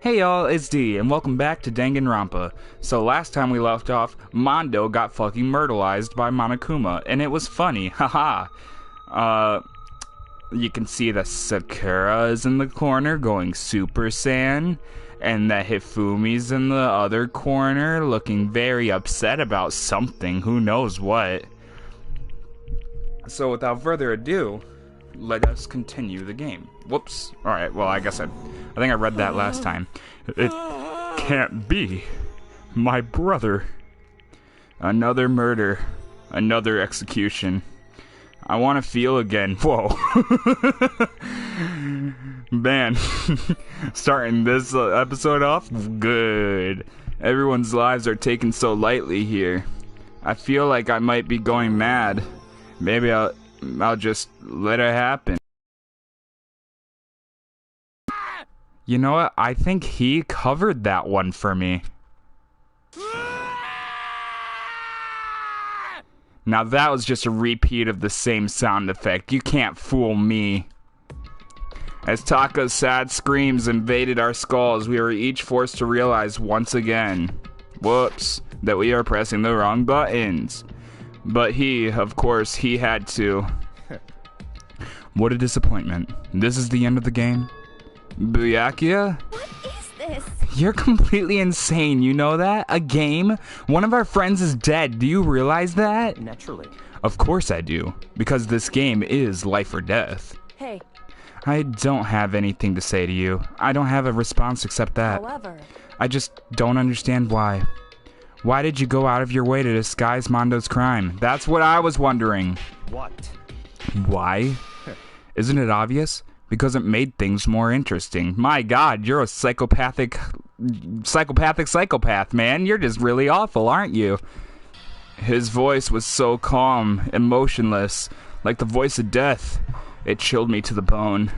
Hey y'all, it's D, and welcome back to Danganropa. So last time we left off, Mondo got fucking myrtleized by Monokuma, and it was funny, haha. You can see that Sakura is in the corner going Super Saiyan, and that Hifumi's in the other corner looking very upset about something, who knows what. So without further ado, let us continue the game. Whoops. Alright, well, I think I read that last time. It can't be. My brother. Another murder. Another execution. I want to feel again. Whoa. Man. Starting this episode off good. Everyone's lives are taken so lightly here. I feel like I might be going mad. Maybe I'll just let it happen. You know what? I think he covered that one for me. Now that was just a repeat of the same sound effect. You can't fool me. As Taka's sad screams invaded our skulls, we were each forced to realize once again, whoops, that we are pressing the wrong buttons. But of course, he had to. What a disappointment. This is the end of the game? Byakuya? What is this? You're completely insane, you know that? A game? One of our friends is dead, do you realize that? Naturally. Of course I do, because this game is life or death. Hey. I don't have anything to say to you. I don't have a response except that. However, I just don't understand why. Why did you go out of your way to disguise Mondo's crime? That's what I was wondering. What? Why? Isn't it obvious? Because it made things more interesting. My God, you're a psychopathic, man. You're just really awful, aren't you? His voice was so calm, emotionless, like the voice of death. It chilled me to the bone.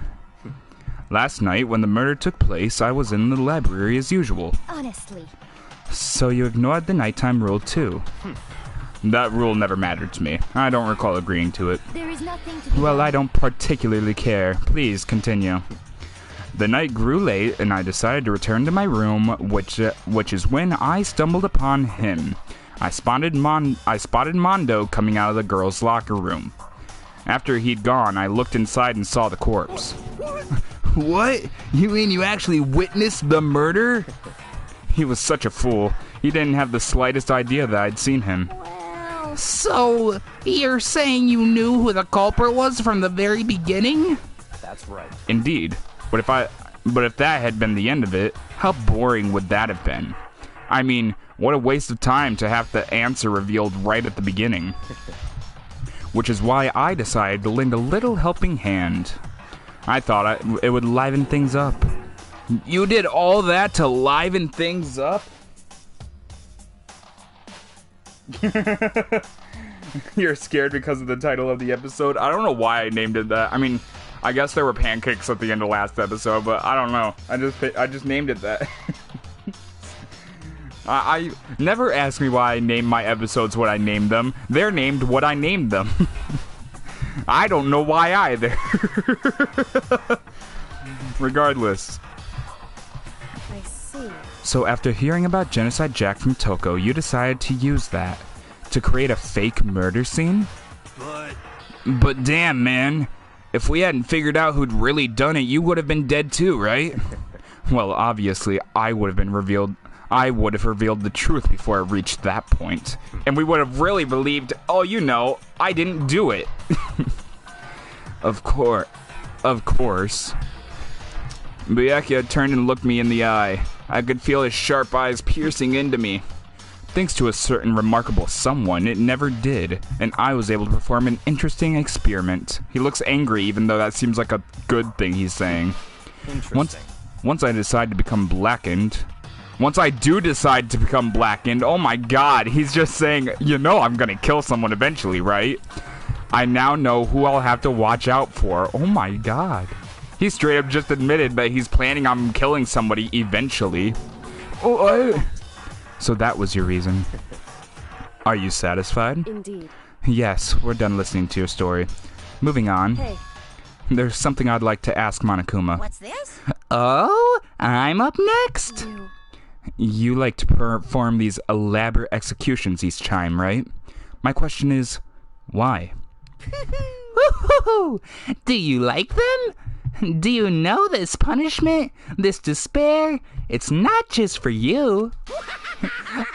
Last night, when the murder took place, I was in the library as usual. honestly, So you ignored the nighttime rule, too. That rule never mattered to me. I don't recall agreeing to it. there is nothing to be Well, done. I don't particularly care. Please continue. The night grew late, and I decided to return to my room, which is when I stumbled upon him. I spotted Mondo coming out of the girls' locker room. After he'd gone, I looked inside and saw the corpse. What? You mean you actually witnessed the murder? He was such a fool. He didn't have the slightest idea that I'd seen him. Well, So, you're saying you knew who the culprit was from the very beginning? That's right. Indeed. But if that had been the end of it, how boring would that have been? I mean, what a waste of time to have the answer revealed right at the beginning. Which is why I decided to lend a little helping hand. I thought it would liven things up. You did all that to liven things up? You're scared because of the title of the episode? I don't know why I named it that. I mean, I guess there were pancakes at the end of last episode, but I don't know. I just named it that. I never ask me why I name my episodes what I named them. They're named what I named them. I don't know why either. Regardless. I see. So after hearing about Genocide Jack from Toko, you decided to use that to create a fake murder scene? But damn, man. If we hadn't figured out who'd really done it, you would have been dead too, right? Well, obviously, I would have revealed the truth before it reached that point. And we would have really believed, oh, you know, I didn't do it. Of course. Byakuya turned and looked me in the eye. I could feel his sharp eyes piercing into me. Thanks to a certain remarkable someone, it never did, and I was able to perform an interesting experiment. He looks angry, even though that seems like a good thing he's saying. Interesting. Once I do decide to become blackened, oh my God, he's just saying, you know I'm gonna kill someone eventually, right? I now know who I'll have to watch out for. Oh my God. He straight up just admitted that he's planning on killing somebody eventually. So that was your reason. Are you satisfied? Indeed. Yes, we're done listening to your story. Moving on. Hey, There's something I'd like to ask Monokuma. what's this? Oh, I'm up next. You. You like to perform these elaborate executions each time, right? My question is, why? Woo-hoo-hoo! Do you like them? Do you know this punishment, this despair, it's not just for you.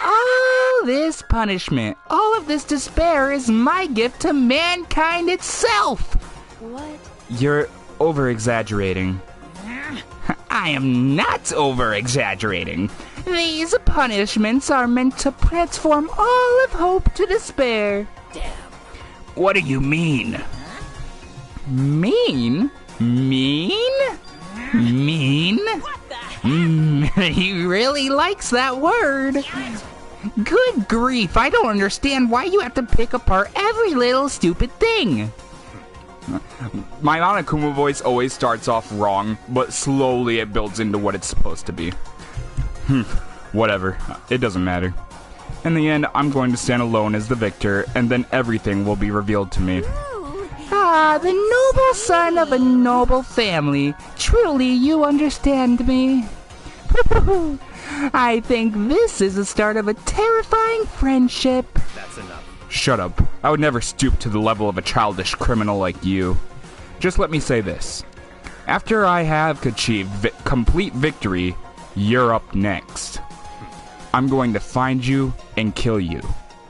All this punishment, all of this despair is my gift to mankind itself. What? You're over-exaggerating. I am not over-exaggerating. These punishments are meant to transform all of hope to despair. Damn. What do you mean? Mean? Mean? Mean? He really likes that word. Good grief, I don't understand why you have to pick apart every little stupid thing. My Monokuma voice always starts off wrong, but slowly it builds into what it's supposed to be. Whatever, it doesn't matter. In the end, I'm going to stand alone as the victor, and then everything will be revealed to me. Ooh. Ah, the noble son of a noble family. Truly, you understand me. I think this is the start of a terrifying friendship. That's enough. Shut up. I would never stoop to the level of a childish criminal like you. Just let me say this. After I have achieved complete victory, you're up next. I'm going to find you and kill you.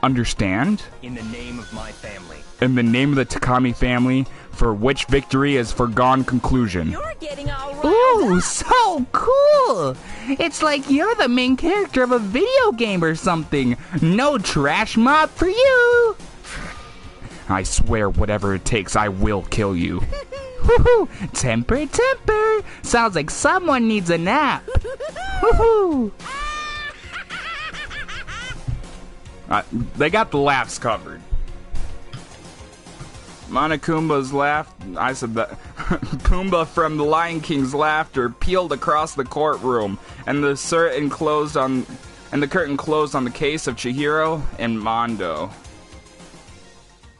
Understand? In the name of my family. In the name of the Takami family, for which victory is foregone conclusion. You're getting all riled Ooh, up. so cool! It's like you're the main character of a video game or something. No trash mob for you! I swear whatever it takes, I will kill you. Woohoo! Temper, temper! Sounds like someone needs a nap. Woohoo! They got the laughs covered. Monokumba's laugh, I said that. Pumbaa from the Lion King's laughter peeled across the courtroom, and the curtain closed on the case of Chihiro and Mondo.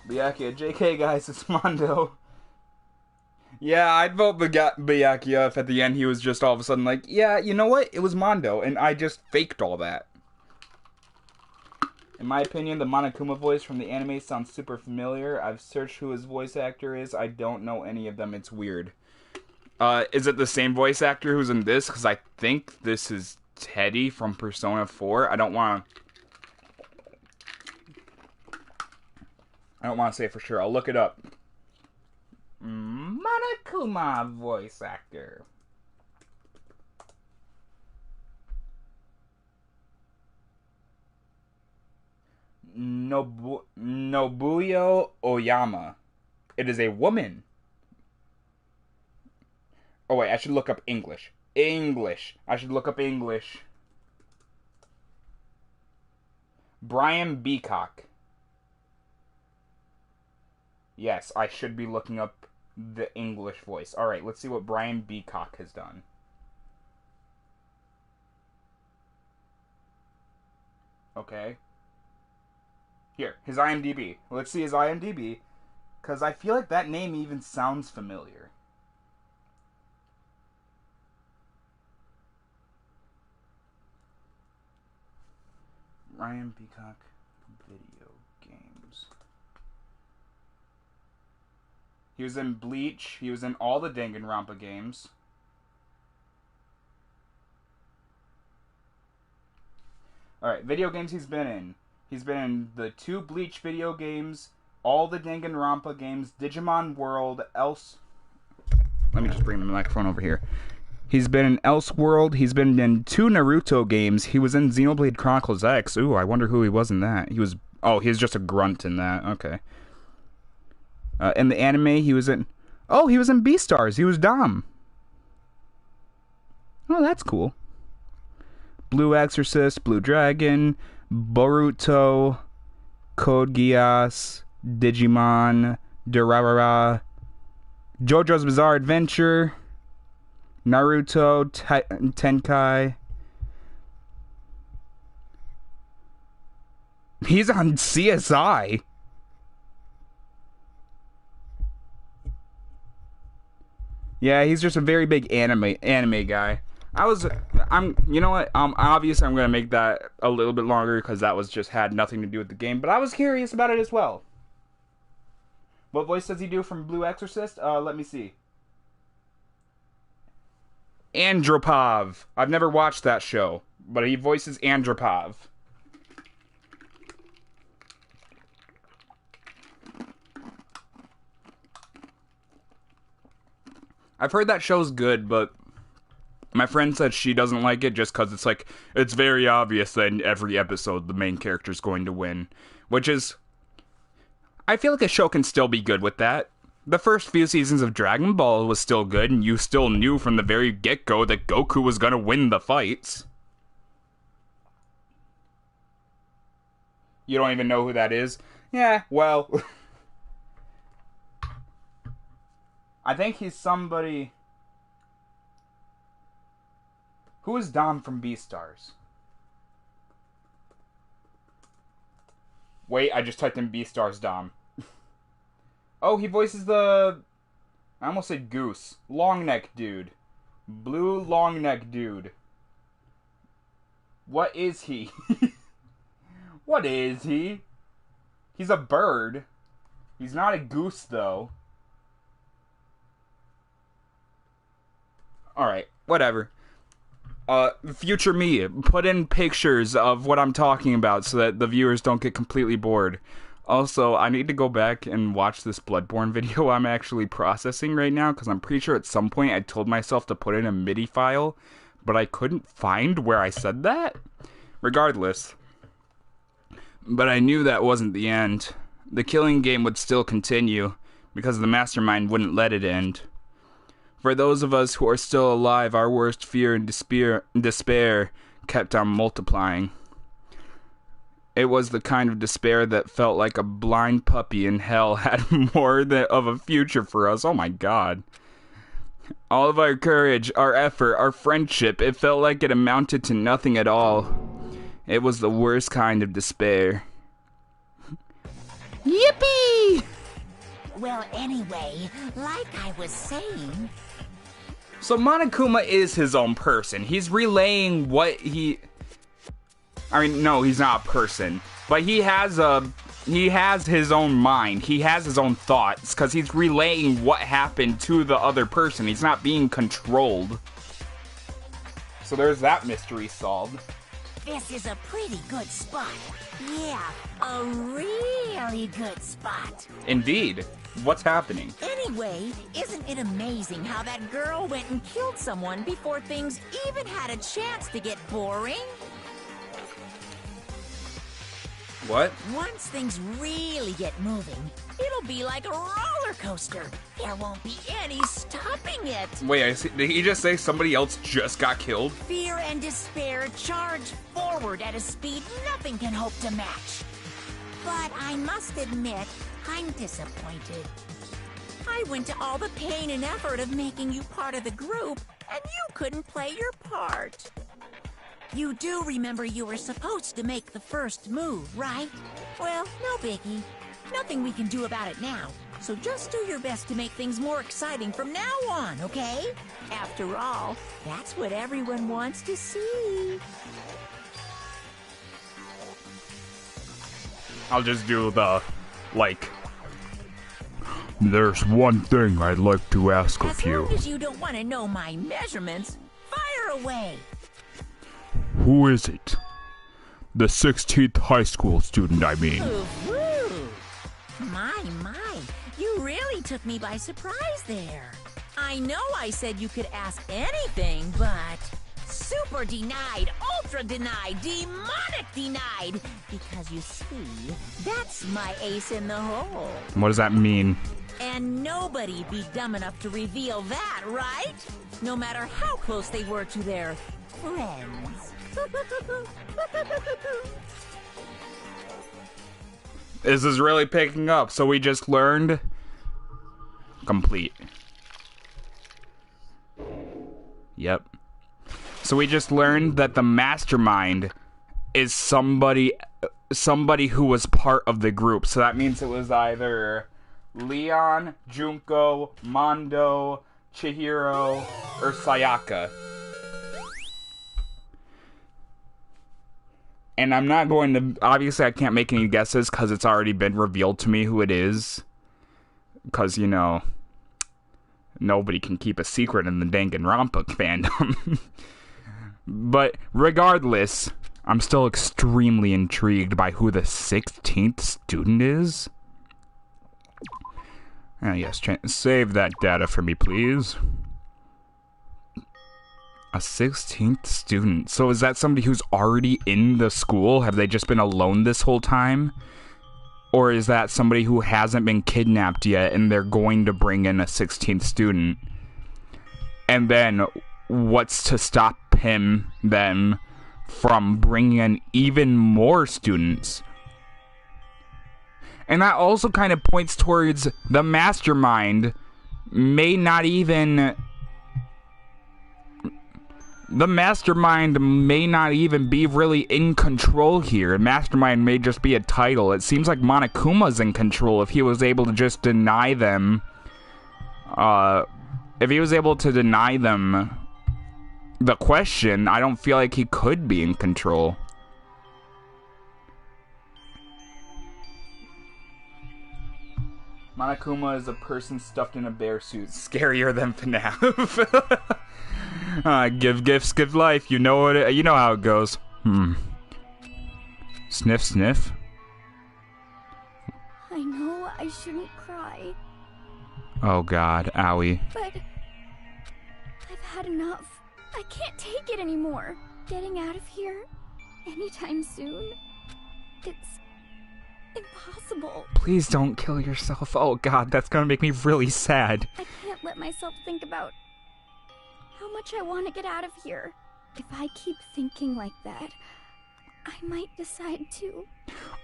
Byakuya, JK guys, it's Mondo. Yeah, I'd vote Byakuya if at the end he was just all of a sudden like, yeah, you know what? It was Mondo, and I just faked all that. In my opinion, the Monokuma voice from the anime sounds super familiar. I've searched who his voice actor is. I don't know any of them. It's weird. Is it the same voice actor who's in this? Because I think this is Teddy from Persona 4. I don't want to say for sure. I'll look it up. Monokuma voice actor. Nobuyo Oyama. It is a woman. Oh wait, I should look up English. I should look up English. Brian Beacock. Yes, I should be looking up the English voice. Alright, let's see what Brian Beacock has done. Okay. Here, his IMDb. Let's see his IMDb, because I feel like that name even sounds familiar. Ryan Peacock video games. He was in Bleach. He was in all the Danganronpa games. Alright, video games he's been in. He's been in the 2 Bleach video games, all the Danganronpa games, Digimon World, Let me just bring the microphone over here. He's been in Elseworld. He's been in 2 Naruto games. He was in Xenoblade Chronicles X. Ooh, I wonder who he was in that. He was just a grunt in that. Okay. In the anime, he was in Beastars. He was Dom. Oh, that's cool. Blue Exorcist, Blue Dragon, Boruto, Code Geass, Digimon, Durarara, JoJo's Bizarre Adventure, Naruto, Tenkai. He's on CSI. Yeah, he's just a very big anime guy. You know what? Obviously I'm gonna make that a little bit longer because that was just had nothing to do with the game. But I was curious about it as well. What voice does he do from Blue Exorcist? Let me see. Andropov. I've never watched that show, but he voices Andropov. I've heard that show's good, but my friend said she doesn't like it just because it's very obvious that in every episode the main character's going to win. Which is, I feel like a show can still be good with that. The first few seasons of Dragon Ball was still good, and you still knew from the very get-go that Goku was gonna win the fights. You don't even know who that is? Yeah, well... I think he's somebody... Who is Dom from Beastars? Wait, I just typed in Beastars Dom. Oh, he voices the... I almost said Goose. Long neck dude. Blue long neck dude. What is he? What is he? He's a bird. He's not a goose, though. Alright, whatever. Future me, put in pictures of what I'm talking about so that the viewers don't get completely bored. Also, I need to go back and watch this Bloodborne video I'm actually processing right now, because I'm pretty sure at some point I told myself to put in a MIDI file, but I couldn't find where I said that. Regardless. But I knew that wasn't the end. The killing game would still continue, because the mastermind wouldn't let it end. For those of us who are still alive, our worst fear and despair kept on multiplying. It was the kind of despair that felt like a blind puppy in hell had more of a future for us. Oh my god. All of our courage, our effort, our friendship, it felt like it amounted to nothing at all. It was the worst kind of despair. Yippee! Well, anyway, like I was saying... So Monokuma is his own person. He's relaying what he... I mean, no, he's not a person. But he has his own mind. He has his own thoughts, because he's relaying what happened to the other person. He's not being controlled. So there's that mystery solved. This is a pretty good spot. Yeah, a really good spot. Indeed. What's happening? Anyway, isn't it amazing how that girl went and killed someone before things even had a chance to get boring? What? Once things really get moving, it'll be like a roller coaster. There won't be any stopping it. Wait, did he just say somebody else just got killed? Fear and despair charge forward at a speed nothing can hope to match. But I must admit, I'm disappointed. I went to all the pain and effort of making you part of the group, and you couldn't play your part. You do remember you were supposed to make the first move, right? Well, no biggie. Nothing we can do about it now. So just do your best to make things more exciting from now on, okay? After all, that's what everyone wants to see. I'll just do the, there's one thing I'd like to ask of you. As long as you don't want to know my measurements, fire away. Who is it? The 16th high school student, I mean. Woo! My, you really took me by surprise there. I know I said you could ask anything, but... super denied, ultra denied, demonic denied. Because you see, that's my ace in the hole. What does that mean? And nobody'd be dumb enough to reveal that, right? No matter how close they were to their friends. This is really picking up, so we just learned... Complete. Yep. So we just learned that the mastermind is somebody who was part of the group. So that means it was either Leon, Junko, Mondo, Chihiro or Sayaka. And I'm not going to... Obviously, I can't make any guesses because it's already been revealed to me who it is. Because, you know, nobody can keep a secret in the Danganronpa fandom. But regardless, I'm still extremely intrigued by who the 16th student is. Yes, save that data for me, please. A 16th student. So is that somebody who's already in the school? Have they just been alone this whole time? Or is that somebody who hasn't been kidnapped yet and they're going to bring in a 16th student? And then what's to stop them from bringing in even more students? And that also kind of points towards the mastermind may not even... The mastermind may not even be really in control here. Mastermind may just be a title. It seems like Monokuma's in control if he was able to just deny them. If he was able to deny them the question, I don't feel like he could be in control. Monokuma is a person stuffed in a bear suit. Scarier than FNAF. Give gifts, give life. You know what? You know how it goes. Sniff, sniff. I know I shouldn't cry, Oh God, owie. but I've had enough. I can't take it anymore. Getting out of here anytime soon. It's impossible. Please don't kill yourself. Oh God, that's gonna make me really sad. I can't let myself think about how much I want to get out of here. If I keep thinking like that, I might decide to.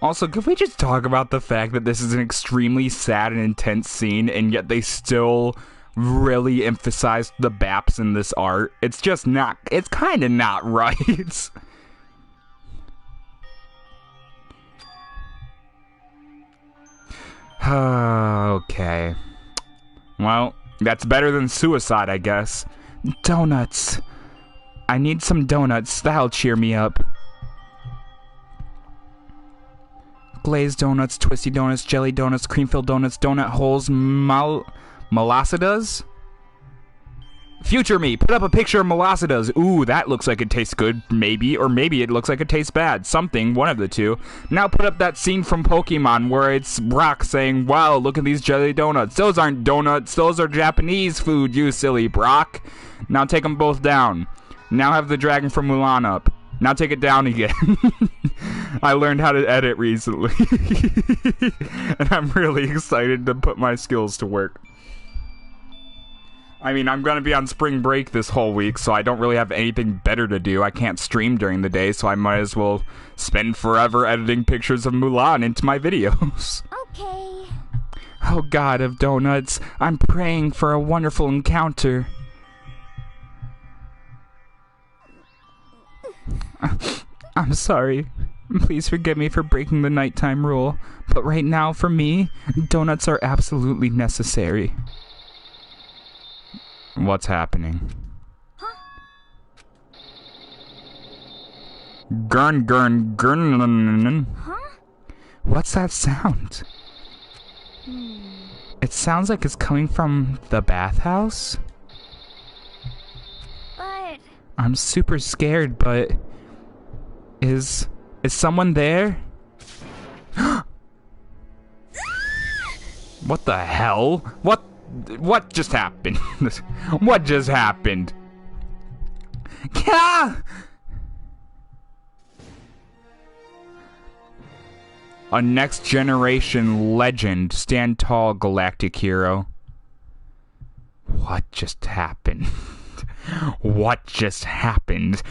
Also, could we just talk about the fact that this is an extremely sad and intense scene, and yet they still really emphasized the BAPs in this art? It's just not, it's kind of not right. Okay. Well, that's better than suicide, I guess. Donuts. I need some donuts. That'll cheer me up. Glazed donuts, twisty donuts, jelly donuts, cream-filled donuts, donut holes, Malacidas? Future me, put up a picture of Malacidas. Ooh, that looks like it tastes good, maybe. Or maybe it looks like it tastes bad. Something, one of the two. Now put up that scene from Pokemon where it's Brock saying, wow, look at these jelly donuts. Those aren't donuts, those are Japanese food, you silly Brock. Now take them both down. Now have the dragon from Mulan up. Now take it down again. I learned how to edit recently. And I'm really excited to put my skills to work. I mean, I'm going to be on spring break this whole week, so I don't really have anything better to do. I can't stream during the day, so I might as well spend forever editing pictures of Mulan into my videos. Okay. Oh God of donuts, I'm praying for a wonderful encounter. I'm sorry. Please forgive me for breaking the nighttime rule, but right now, for me, donuts are absolutely necessary. What's happening? Gurn, gurn, gurn. Huh? What's that sound? It sounds like it's coming from the bathhouse. But I'm super scared, but is someone there? What the hell? What just happened? What just happened? Gah! A next generation legend. Stand tall, galactic hero. What just happened? What just happened?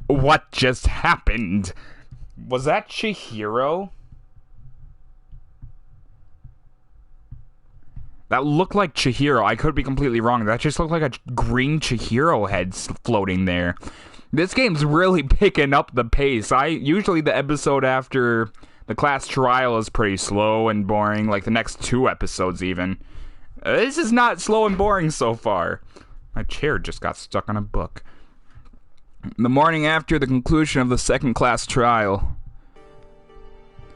What just happened? Was that Chihiro? That looked like Chihiro. I could be completely wrong. That just looked like a green Chihiro head floating there. This game's really picking up the pace. Usually the episode after the class trial is pretty slow and boring, like the next 2 episodes even. This is not slow and boring so far. My chair just got stuck on a book. The morning after the conclusion of the second class trial,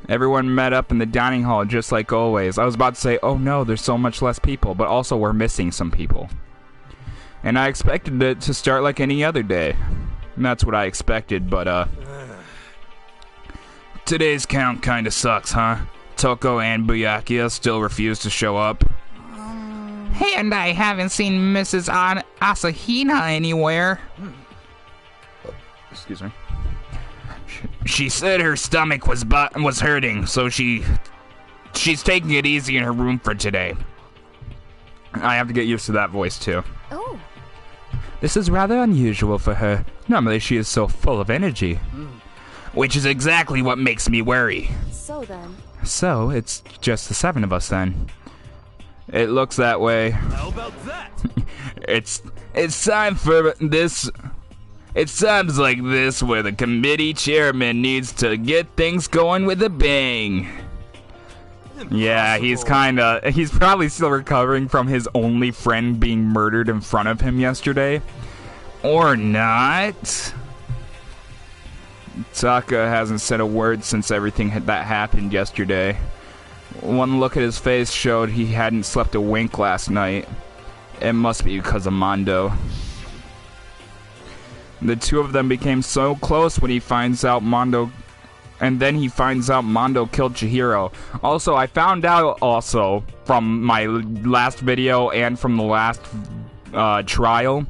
everyone met up in the dining hall just like always. I was about to say, oh no, there's so much less people, but also we're missing some people. And I expected it to start like any other day. And that's what I expected, but today's count kinda sucks, huh? Toko and Byakuya still refuse to show up. And I haven't seen Mrs. Asahina anywhere. Excuse me. She said her stomach was hurting, so she's taking it easy in her room for today. I have to get used to that voice too. Oh. This is rather unusual for her. Normally she is so full of energy. Which is exactly what makes me worry. So then. So, it's just the 7 of us then. It looks that way. How about that? It's time for this. It's times like this where the committee chairman needs to get things going with a bang. Yeah, he's probably still recovering from his only friend being murdered in front of him yesterday. Or not. Taka hasn't said a word since everything that happened yesterday. One look at his face showed he hadn't slept a wink last night. It must be because of Mondo. The two of them became so close when he finds out Mondo... And then he finds out Mondo killed Chihiro. Also, I found out also from my last video and from the last trial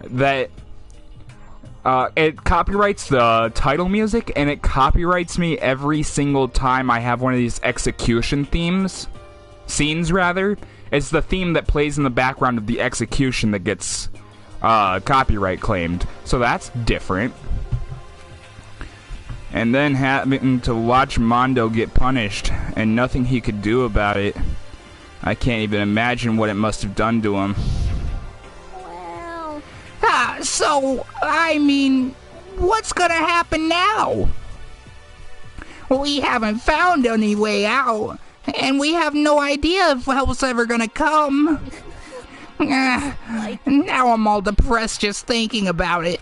that it copyrights the title music, and it copyrights me every single time I have one of these execution scenes rather. It's the theme that plays in the background of the execution that gets copyright claimed. So that's different. And then having to watch Mondo get punished and nothing he could do about it. I can't even imagine what it must have done to him. Well. So, I mean, what's gonna happen now? We haven't found any way out, and we have no idea if help's ever gonna come. Now I'm all depressed just thinking about it.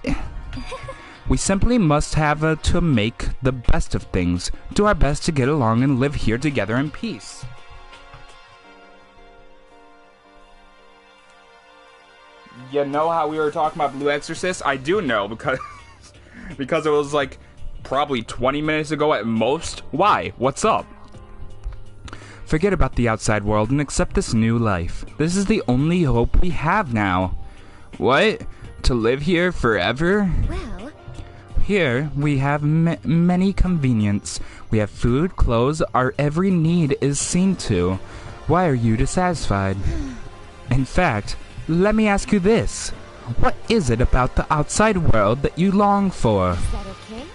We simply must have to make the best of things, do our best to get along and live here together in peace. You know how we were talking about Blue Exorcist? I do know, because it was like probably 20 minutes ago at most. Why? What's up? Forget about the outside world and accept this new life. This is the only hope we have now. What? To live here forever? Well. Here, we have many convenience. We have food, clothes, our every need is seen to. Why are you dissatisfied? In fact, let me ask you this. What is it about the outside world that you long for? Is that okay?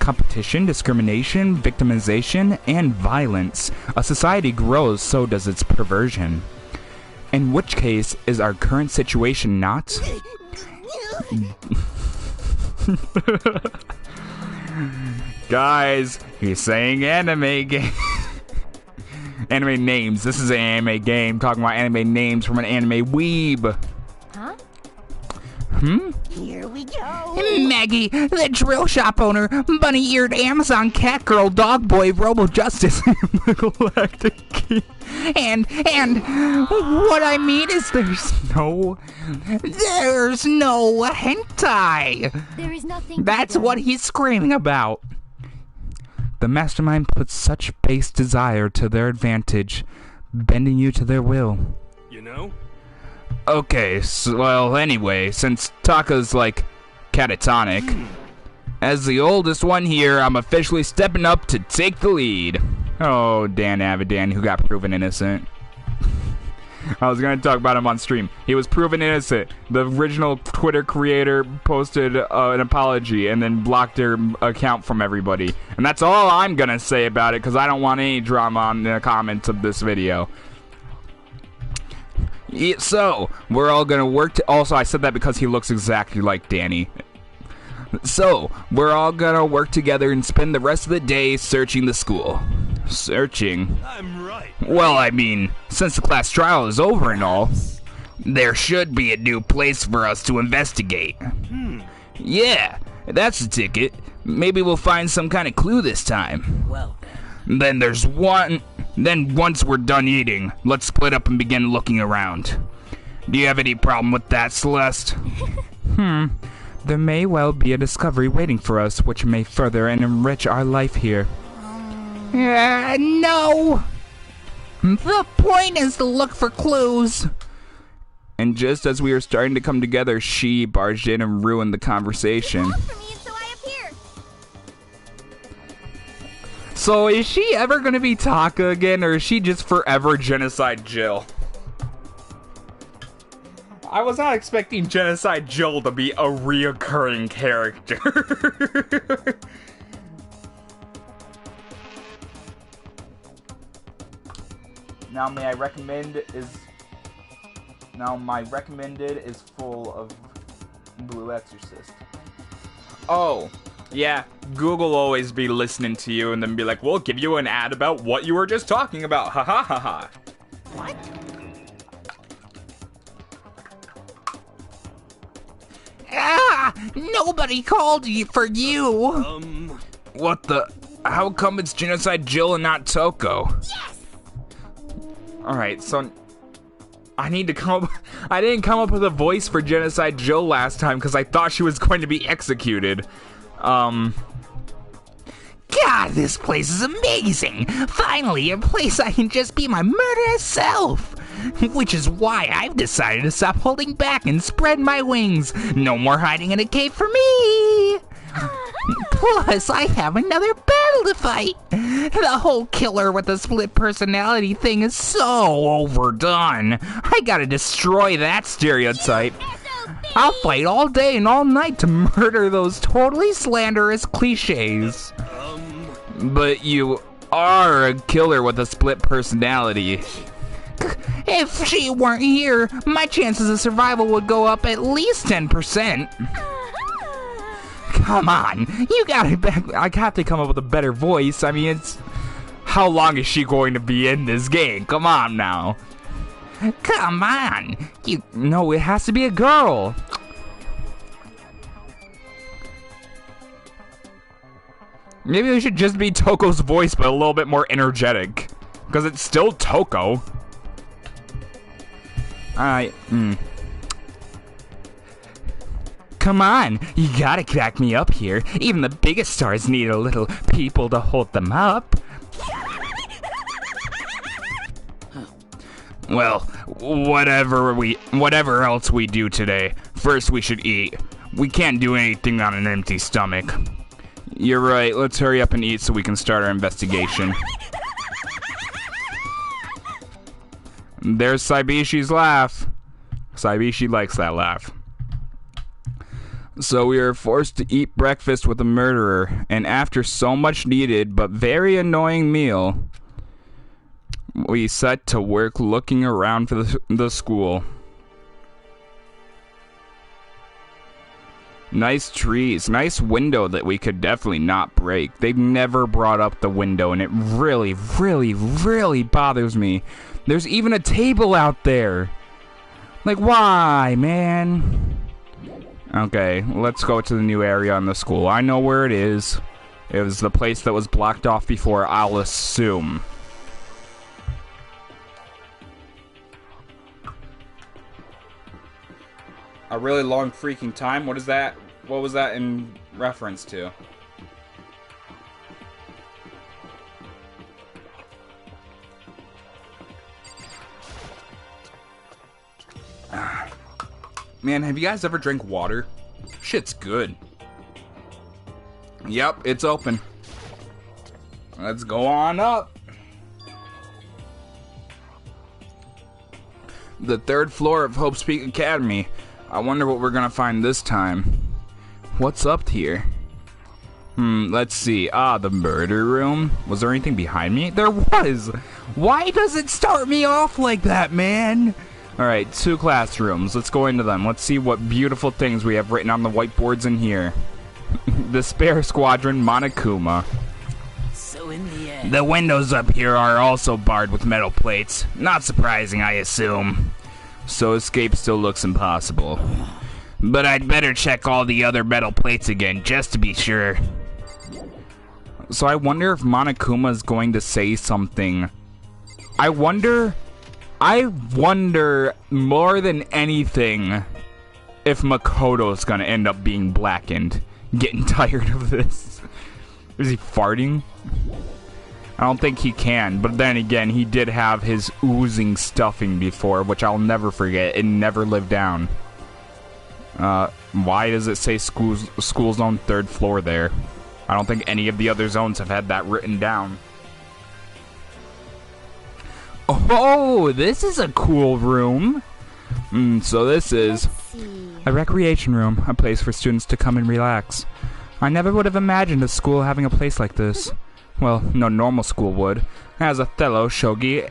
Competition, discrimination, victimization, and violence. A society grows, so does its perversion. In which case is our current situation not? Guys, he's saying anime game. Anime names. This is an anime game talking about anime names from an anime weeb. Huh? Here we go. Maggie, the drill shop owner, bunny-eared Amazon cat girl, dog boy, Robo Justice, Galactic Key. and what I mean is there's no hentai. There is nothing. That's what he's screaming about. The mastermind puts such base desire to their advantage, bending you to their will. You know? Okay, so, well, anyway, since Taka's, like, catatonic, as the oldest one here, I'm officially stepping up to take the lead. Oh, Dan Avidan, who got proven innocent. I was going to talk about him on stream. He was proven innocent. The original Twitter creator posted an apology and then blocked their account from everybody. And that's all I'm going to say about it, because I don't want any drama on the comments of this video. So, we're all gonna work to... Also, I said that because he looks exactly like Danny. So, we're all gonna work together and spend the rest of the day searching the school. Searching? I'm right. Well, I mean, since the class trial is over and all, There should be a new place for us to investigate. Yeah, that's the ticket. Maybe we'll find some kind of clue this time. Well, Then there's one. Then once we're done eating, let's split up and begin looking around. Do you have any problem with that, Celeste? There may well be a discovery waiting for us, which may further and enrich our life here. No. The point is to look for clues. And just as we were starting to come together, she barged in and ruined the conversation. Called for me, and so I appeared. So is she ever gonna be Taka again, or is she just forever Genocide Jill? I was not expecting Genocide Jill to be a reoccurring character. Now my recommended is full of Blue Exorcist. Oh, yeah, Google always be listening to you and then be like, we'll give you an ad about what you were just talking about. Ha ha ha ha. What? Nobody called you for you. What the? How come it's Genocide Jill and not Toko? Yes! Alright, so I need to come up. I didn't come up with a voice for Genocide Jill last time because I thought she was going to be executed. God, this place is amazing. Finally, a place I can just be my murderous self. Which is why I've decided to stop holding back and spread my wings. No more hiding in a cave for me. Plus, I have another battle to fight. The whole killer with the split personality thing is so overdone. I gotta destroy that stereotype. I'll fight all day and all night to murder those totally slanderous cliches. But you are a killer with a split personality. If she weren't here, my chances of survival would go up at least 10%. Come on, you gotta back. I have to come up with a better voice. I mean, it's... How long is she going to be in this game? Come on now. Come on, you. No, it has to be a girl. Maybe it should just be Toko's voice, but a little bit more energetic. Because it's still Toko. Come on, you gotta back me up here. Even the biggest stars need a little people to hold them up. Well, whatever else we do today, first we should eat. We can't do anything on an empty stomach. You're right, let's hurry up and eat so we can start our investigation. There's Saibishi's laugh. Saibishi likes that laugh. So we are forced to eat breakfast with a murderer, and after so much needed but very annoying meal, we set to work looking around for the school. Nice trees, nice window that we could definitely not break. They've never brought up the window, and it really, really, really bothers me. There's even a table out there. Like, why, man? Okay, let's go to the new area on the school. I know where it is. It was the place that was blocked off before, I'll assume. A really long freaking time? What is that? What was that in reference to? Man, have you guys ever drank water? Shit's good. Yep, it's open. Let's go on up. The third floor of Hope's Peak Academy. I wonder what we're gonna find this time. What's up here? Let's see. The murder room. Was there anything behind me? There was! Why does it start me off like that, man? Alright, 2 classrooms. Let's go into them. Let's see what beautiful things we have written on the whiteboards in here. The Spare Squadron Monokuma. So in the end... The windows up here are also barred with metal plates. Not surprising, I assume. so escape still looks impossible. But I'd better check all the other metal plates again, just to be sure. So I wonder if Monokuma is going to say something. I wonder more than anything if Makoto's gonna end up being blackened. Getting tired of this. Is he farting? I don't think he can, but then again, he did have his oozing stuffing before, which I'll never forget and never live down. Why does it say school zone 3rd floor there? I don't think any of the other zones have had that written down. Oh, this is a cool room. So this is a recreation room, a place for students to come and relax. I never would have imagined a school having a place like this. Well, no normal school would. It has Othello, shogi,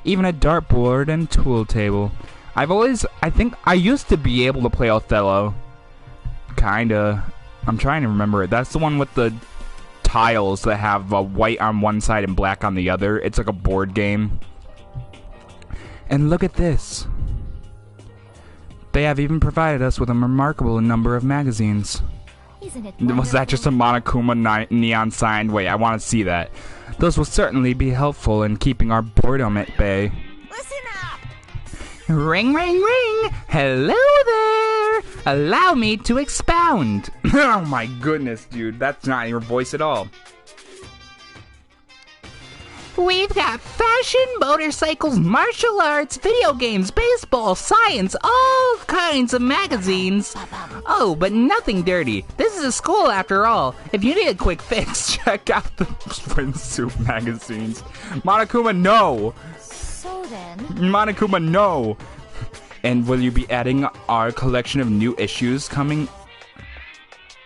even a dartboard and tool table. I think I used to be able to play Othello. Kinda. I'm trying to remember it. That's the one with the tiles that have white on one side and black on the other. It's like a board game. And look at this. They have even provided us with a remarkable number of magazines. Isn't it Was that just a Monokuma neon sign? Wait, I want to see that. Those will certainly be helpful in keeping our boredom at bay. Listen up! Ring, ring, ring! Hello there! Allow me to expound. Oh my goodness, dude. That's not your voice at all. We've got fashion, motorcycles, martial arts, video games, baseball, science, all kinds of magazines. Oh, but nothing dirty. This is a school after all. If you need a quick fix, Check out the swimsuit magazines. Monokuma, no! So then... Monokuma, no! And will you be adding our collection of new issues coming?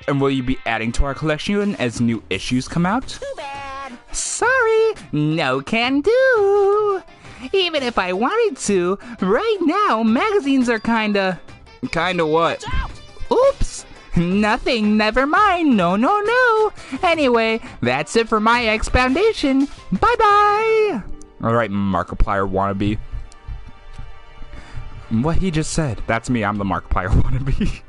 And will you be adding to our collection as new issues come out? Too bad. sorry, no can do. Even if I wanted to, right now magazines are kinda what? Oops! Nothing, never mind, no. Anyway, that's it for my expoundation. Bye-bye! Alright, Markiplier wannabe. What he just said. That's me, I'm the Markiplier wannabe.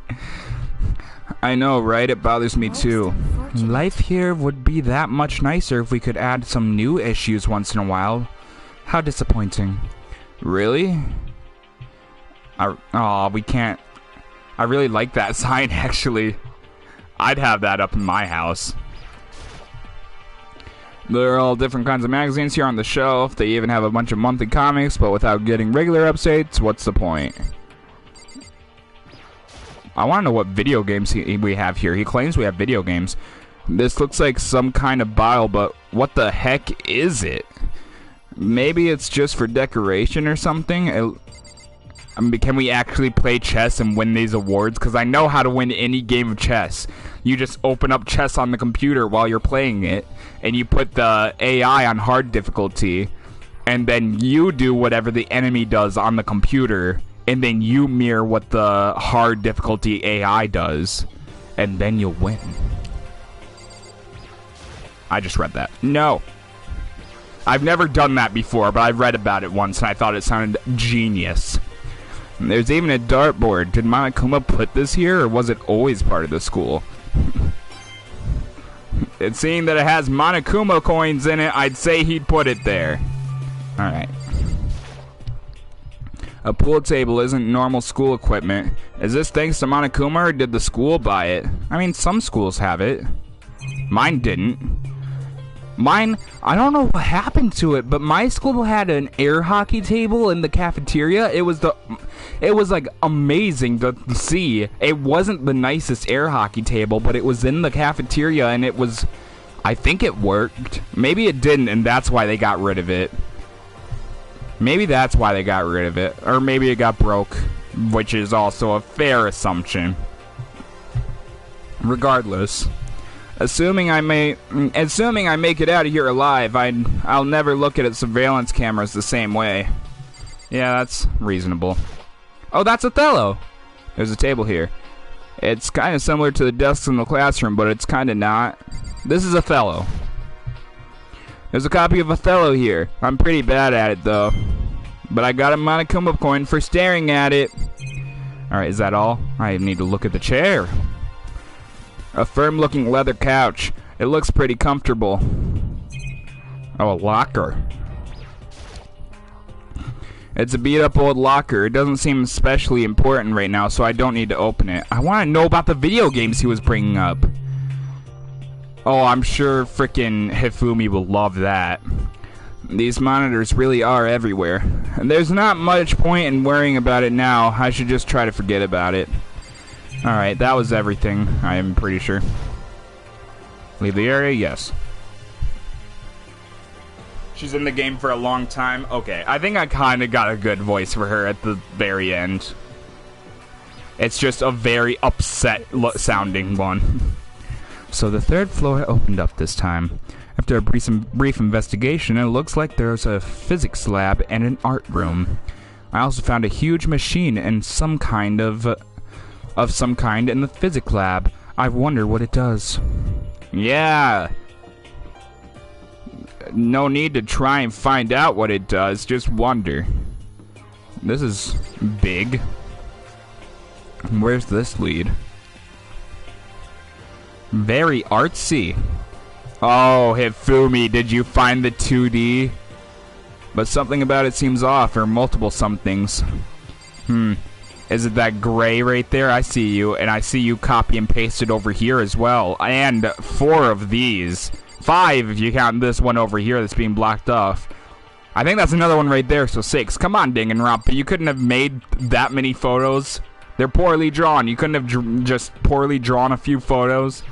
I know, right? It bothers me too. Life here would be that much nicer if we could add some new issues once in a while. How disappointing. Really? We can't. I really like that sign, actually. I'd have that up in my house. There are all different kinds of magazines here on the shelf. They even have a bunch of monthly comics, but without getting regular updates, what's the point? I want to know what video games we have here. He claims we have video games. This looks like some kind of bottle, but what the heck is it? Maybe it's just for decoration or something? I mean, can we actually play chess and win these awards? Because I know how to win any game of chess. You just open up chess on the computer while you're playing it, and you put the AI on hard difficulty, and then you do whatever the enemy does on the computer, and then you mirror what the hard difficulty AI does, and then you'll win. I just read that. No. I've never done that before, but I read about it once, and I thought it sounded genius. There's even a dartboard. Did Monokuma put this here, or was it always part of the school? It's seeing that it has Monokuma coins in it, I'd say he'd put it there. Alright. A pool table isn't normal school equipment. Is this thanks to Monokuma, or did the school buy it? I mean, some schools have it. Mine didn't. Mine, I don't know what happened to it, but my school had an air hockey table in the cafeteria. It was like amazing to see. It wasn't the nicest air hockey table, but it was in the cafeteria, and it was, I think it worked. Maybe it didn't, and that's why they got rid of it. Maybe that's why they got rid of it. Or maybe it got broke, which is also a fair assumption. Regardless. Assuming I make it out of here alive, I'll never look at surveillance cameras the same way. Yeah, that's reasonable. Oh, that's Othello! There's a table here. It's kind of similar to the desks in the classroom, but it's kind of not. This is Othello. There's a copy of Othello here. I'm pretty bad at it, though. but I got a Monokuma coin for staring at it. Alright, is that all? I need to look at the chair. A firm-looking leather couch. It looks pretty comfortable. Oh, a locker. It's a beat-up old locker. It doesn't seem especially important right now, so I don't need to open it. I want to know about the video games he was bringing up. Oh, I'm sure frickin' Hifumi will love that. These monitors really are everywhere. And there's not much point in worrying about it now. I should just try to forget about it. Alright, that was everything, I am pretty sure. Leave the area? Yes. She's in the game for a long time? Okay, I think I kinda got a good voice for her at the very end. It's just a very upset sounding one. So the third floor opened up this time. After a brief investigation, it looks like there's a physics lab and an art room. I also found a huge machine and some kind of some kind in the physics lab. I wonder what it does. Yeah. No need to try and find out what it does, just wonder. This is big. Where's this lead? Very artsy. Oh, Hifumi, did you find the 2D? But something about it seems off, or multiple somethings. Is it that gray right there? I see you, and I see you copy and paste it over here as well. And 4 of these. 5 if you count this one over here that's being blocked off. I think that's another one right there, so 6. Come on, Danganropa, you couldn't have made that many photos. They're poorly drawn. You couldn't have just poorly drawn a few photos.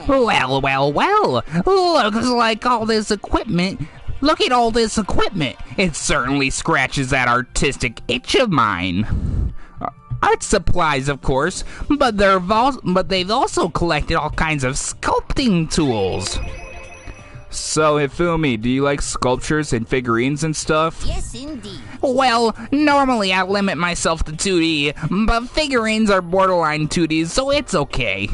Well, well, well. Looks like all this equipment. Look at all this equipment. It certainly scratches that artistic itch of mine. Art supplies, of course, but they've also collected all kinds of sculpting tools. So, Hifumi, do you like sculptures and figurines and stuff? Yes, indeed. Well, normally I limit myself to 2D, but figurines are borderline 2D, so it's okay.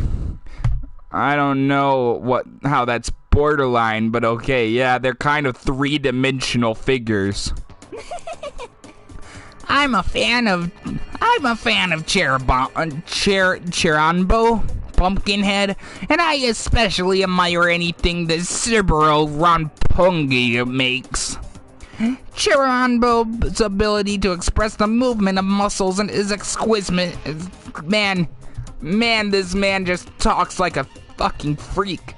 I don't know how that's borderline, but okay, yeah, they're kind of 3-dimensional figures. I'm a fan of Cheranbo, Pumpkinhead, and I especially admire anything that Subaru Ronpungi makes. Cheranbo's ability to express the movement of muscles and is exquisite. Man, this man just talks like a fucking freak.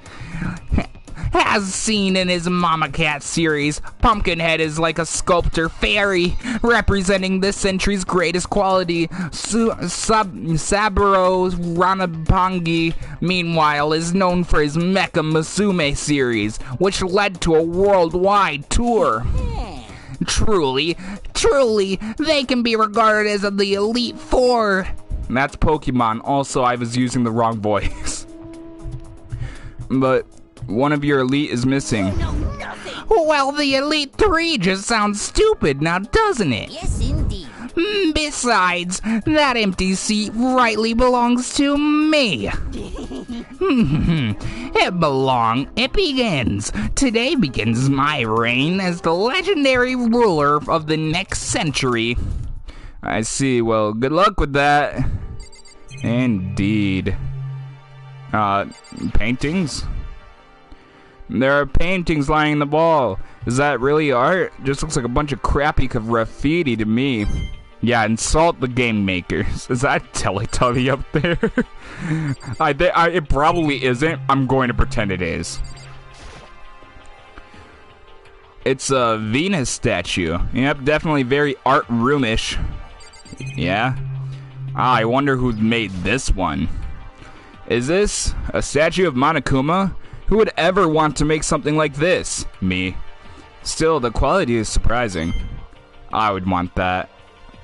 As seen in his Mama Cat series, Pumpkinhead is like a sculptor fairy, representing this century's greatest quality. Saburo Ranapangi, meanwhile, is known for his Mecha Musume series, which led to a worldwide tour. Truly, they can be regarded as the Elite Four. That's Pokemon. Also, I was using the wrong voice. But one of your elite is missing. No, nothing. Well, the Elite Three just sounds stupid now, doesn't it? Yes, indeed. Besides, that empty seat rightly belongs to me. It begins. Today begins my reign as the legendary ruler of the next century. I see. Well, good luck with that. Indeed. Paintings? There are paintings lying in the wall. Is that really art? Just looks like a bunch of crappy graffiti to me. Yeah, insult the game makers. Is that Teletubby up there? It probably isn't. I'm going to pretend it is. It's a Venus statue. Yep, definitely very art roomish. Yeah? I wonder who made this one. Is this a statue of Monokuma? Who would ever want to make something like this? Me. Still, the quality is surprising. I would want that.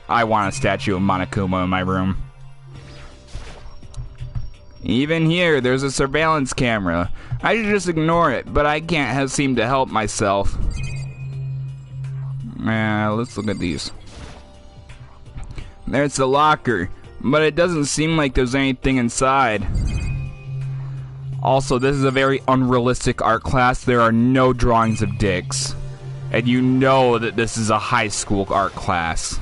I want a statue of Monokuma in my room. Even here, there's a surveillance camera. I should just ignore it, but I can't seem to help myself. Let's look at these. There's the locker, but it doesn't seem like there's anything inside. Also, this is a very unrealistic art class. There are no drawings of dicks. And you know that this is a high school art class.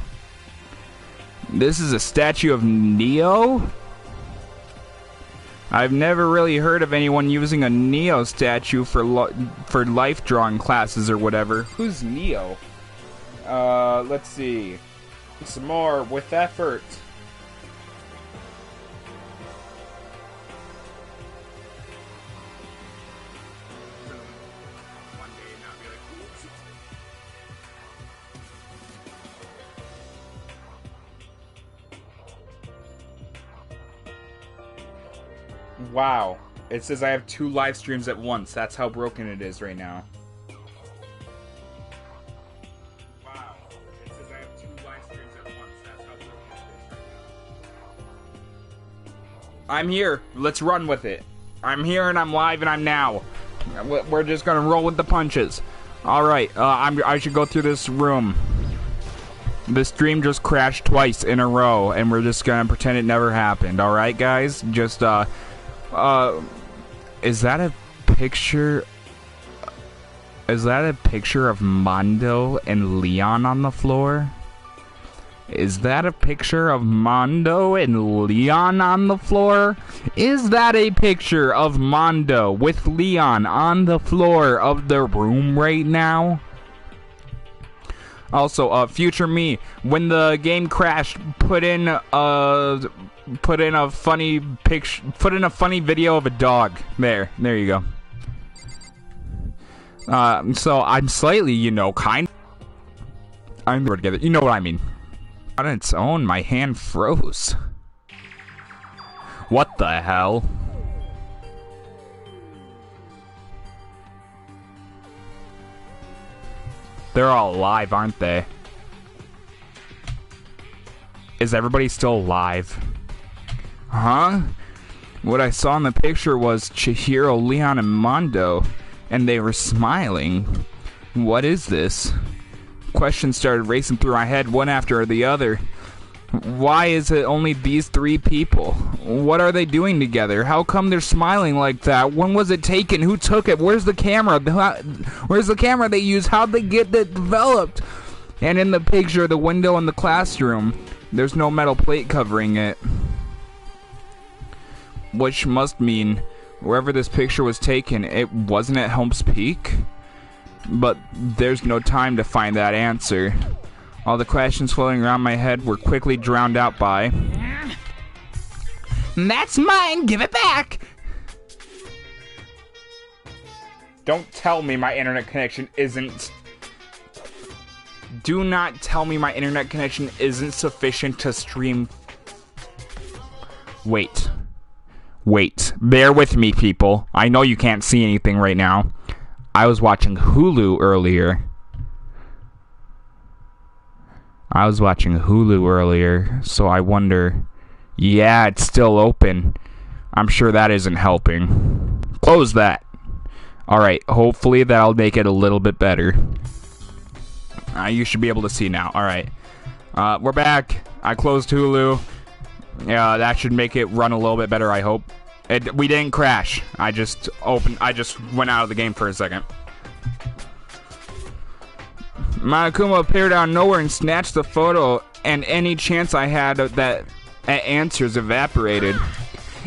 This is a statue of Neo? I've never really heard of anyone using a Neo statue for life drawing classes or whatever. Who's Neo? Let's see. Some more with effort. Wow. It says I have 2 live streams at once. That's how broken it is right now. Wow. It says I have 2 live streams at once. That's how broken it is right now. I'm here. Let's run with it. I'm here and I'm live and I'm now. We're just gonna roll with the punches. Alright, I should go through this room. The stream just crashed twice in a row and we're just gonna pretend it never happened. Alright, guys? Just, is that a picture? Is that a picture of Mondo and Leon on the floor? Is that a picture of Mondo and Leon on the floor? Is that a picture of Mondo with Leon on the floor of the room right now? Also, future me, when the game crashed, put in a funny picture, put in a funny video of a dog. There you go. So I'm slightly, you know, I'm together. You know what I mean. On its own, my hand froze. What the hell? They're all alive, aren't they? Is everybody still alive? Huh? What I saw in the picture was Chihiro, Leon, and Mondo, and they were smiling. What is this? Questions started racing through my head, one after the other. Why is it only these 3 people? What are they doing together? How come they're smiling like that? When was it taken? Who took it? Where's the camera? Where's the camera they used? How'd they get it developed? And in the picture, the window in the classroom, there's no metal plate covering it. Which must mean wherever this picture was taken, it wasn't at Holmes Peak? But there's no time to find that answer. All the questions floating around my head were quickly drowned out by... That's mine! Give it back! Don't tell me my internet connection isn't... Do not tell me my internet connection isn't sufficient to stream... Wait. Bear with me, people. I know you can't see anything right now. I was watching Hulu earlier. So I wonder... Yeah, it's still open. I'm sure that isn't helping. Close that. Alright, hopefully that'll make it a little bit better. You should be able to see now. Alright. We're back. I closed Hulu. Yeah, that should make it run a little bit better, I hope. We didn't crash. I just went out of the game for a second. Monokuma appeared out of nowhere and snatched the photo, and any chance I had that answers evaporated.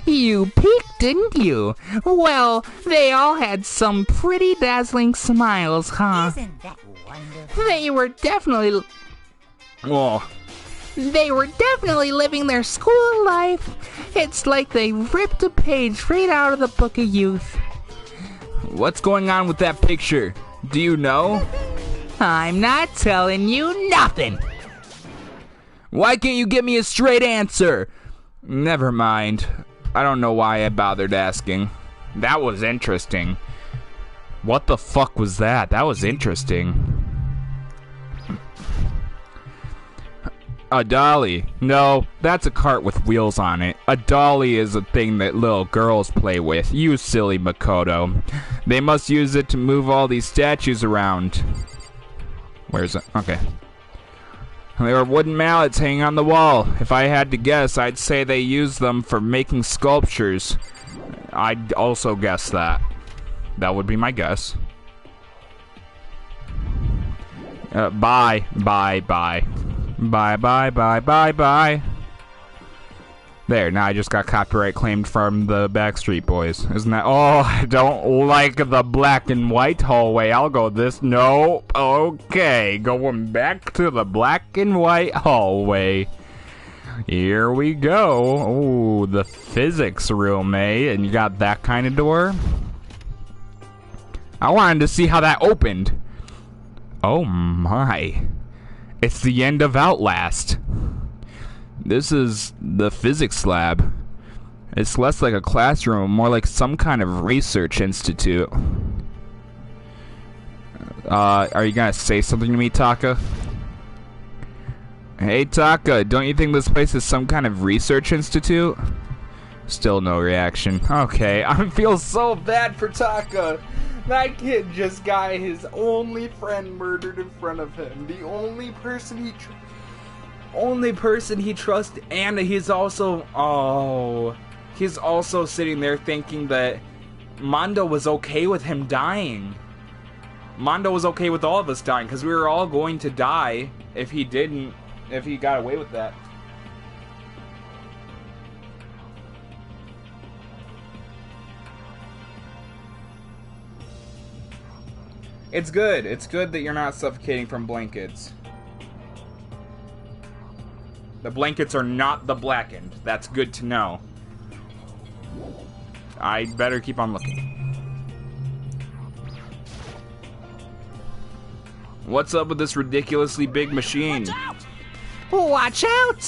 You peeked, didn't you? Well, they all had some pretty dazzling smiles, huh? Isn't that wonderful? They were definitely living their school life. It's like they ripped a page right out of the Book of Youth. What's going on with that picture? Do you know? I'm not telling you nothing. Why can't you give me a straight answer? Never mind. I don't know why I bothered asking. That was interesting. What the fuck was that? That was interesting. A dolly. No, that's a cart with wheels on it. A dolly is a thing that little girls play with. You silly Makoto. They must use it to move all these statues around. Where's it? Okay. There were wooden mallets hanging on the wall. If I had to guess, I'd say they used them for making sculptures. I'd also guess that. That would be my guess. Bye. Bye. Bye. Bye. Bye. Bye. Bye. Bye. There, now I just got copyright claimed from the Backstreet Boys. Isn't that? Oh, I don't like the black and white hallway. I'll go this. No. Okay, going back to the black and white hallway. Here we go. Oh, the physics room, eh? And you got that kind of door? I wanted to see how that opened. Oh my. It's the end of Outlast. This is the physics lab. It's less like a classroom, more like some kind of research institute. Are you gonna say something to me, Taka? Hey, Taka, don't you think this place is some kind of research institute? Still no reaction. Okay, I feel so bad for Taka. That kid just got his only friend murdered in front of him. The only person he trusts, and he's also sitting there thinking that Mondo was okay with him dying. Mondo was okay with all of us dying, because we were all going to die if he got away with that. It's good that you're not suffocating from blankets. The blankets are not the blackened. That's good to know. I better keep on looking. What's up with this ridiculously big machine? Watch out!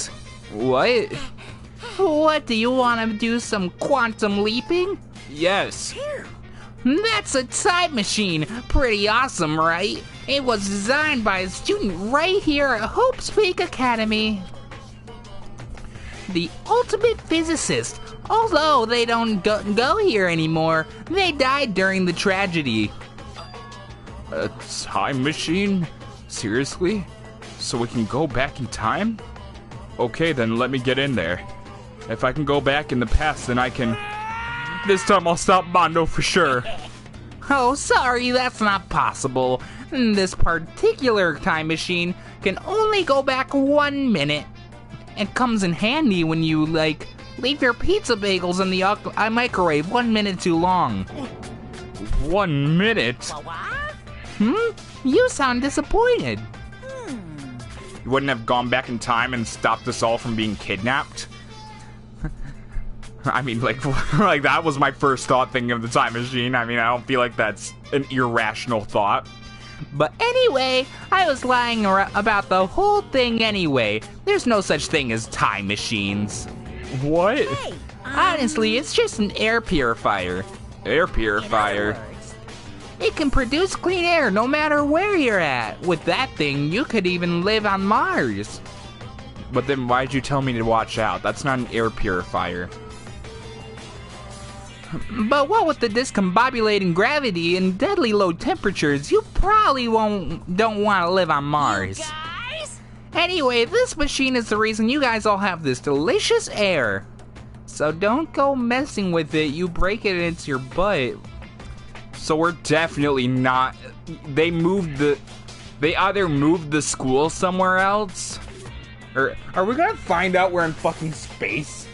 What? What, do you want to do some quantum leaping? Yes. That's a time machine. Pretty awesome, right? It was designed by a student right here at Hope's Peak Academy. The ultimate physicist. Although they don't go here anymore, they died during the tragedy. A time machine? Seriously? So we can go back in time? Okay, then let me get in there. If I can go back in the past, then I can... This time I'll stop Mondo for sure. Oh, sorry, that's not possible. This particular time machine can only go back 1 minute. It comes in handy when you, leave your pizza bagels in the microwave 1 minute too long. 1 minute? You sound disappointed. You wouldn't have gone back in time and stopped us all from being kidnapped? I mean, like that was my first thought thinking of the time machine. I mean, I don't feel like that's an irrational thought. But anyway, I was lying about the whole thing anyway. There's no such thing as time machines. What? Hey, Honestly, it's just an air purifier. Air purifier? It can produce clean air no matter where you're at. With that thing, you could even live on Mars. But then why'd you tell me to watch out? That's not an air purifier. But what with the discombobulating gravity and deadly low temperatures, you probably don't want to live on Mars. guys? Anyway, this machine is the reason you guys all have this delicious air. So don't go messing with it, you break it and it's your butt. So we're definitely not... They either moved the school somewhere else, or are we gonna find out we're in fucking space?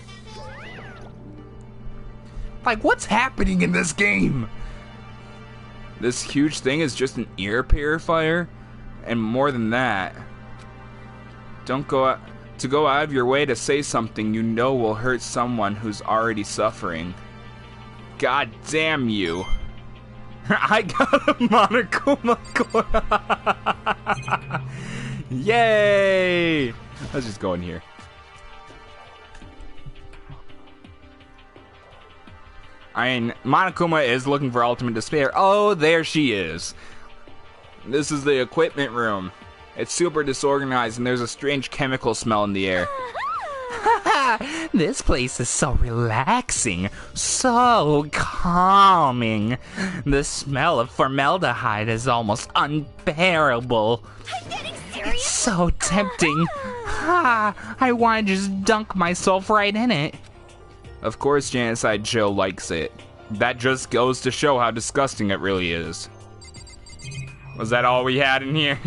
Like, what's happening in this game? This huge thing is just an air purifier? And more than that, don't go out of your way to say something you know will hurt someone who's already suffering. God damn you. I got a Monokuma coin. Yay! Let's just go in here. I mean, Monokuma is looking for ultimate despair. Oh, there she is. This is the equipment room. It's super disorganized and there's a strange chemical smell in the air. This place is so relaxing, so calming. The smell of formaldehyde is almost unbearable. I'm getting serious. It's so tempting. I want to just dunk myself right in it. Of course, Genocide Joe likes it. That just goes to show how disgusting it really is. Was that all we had in here?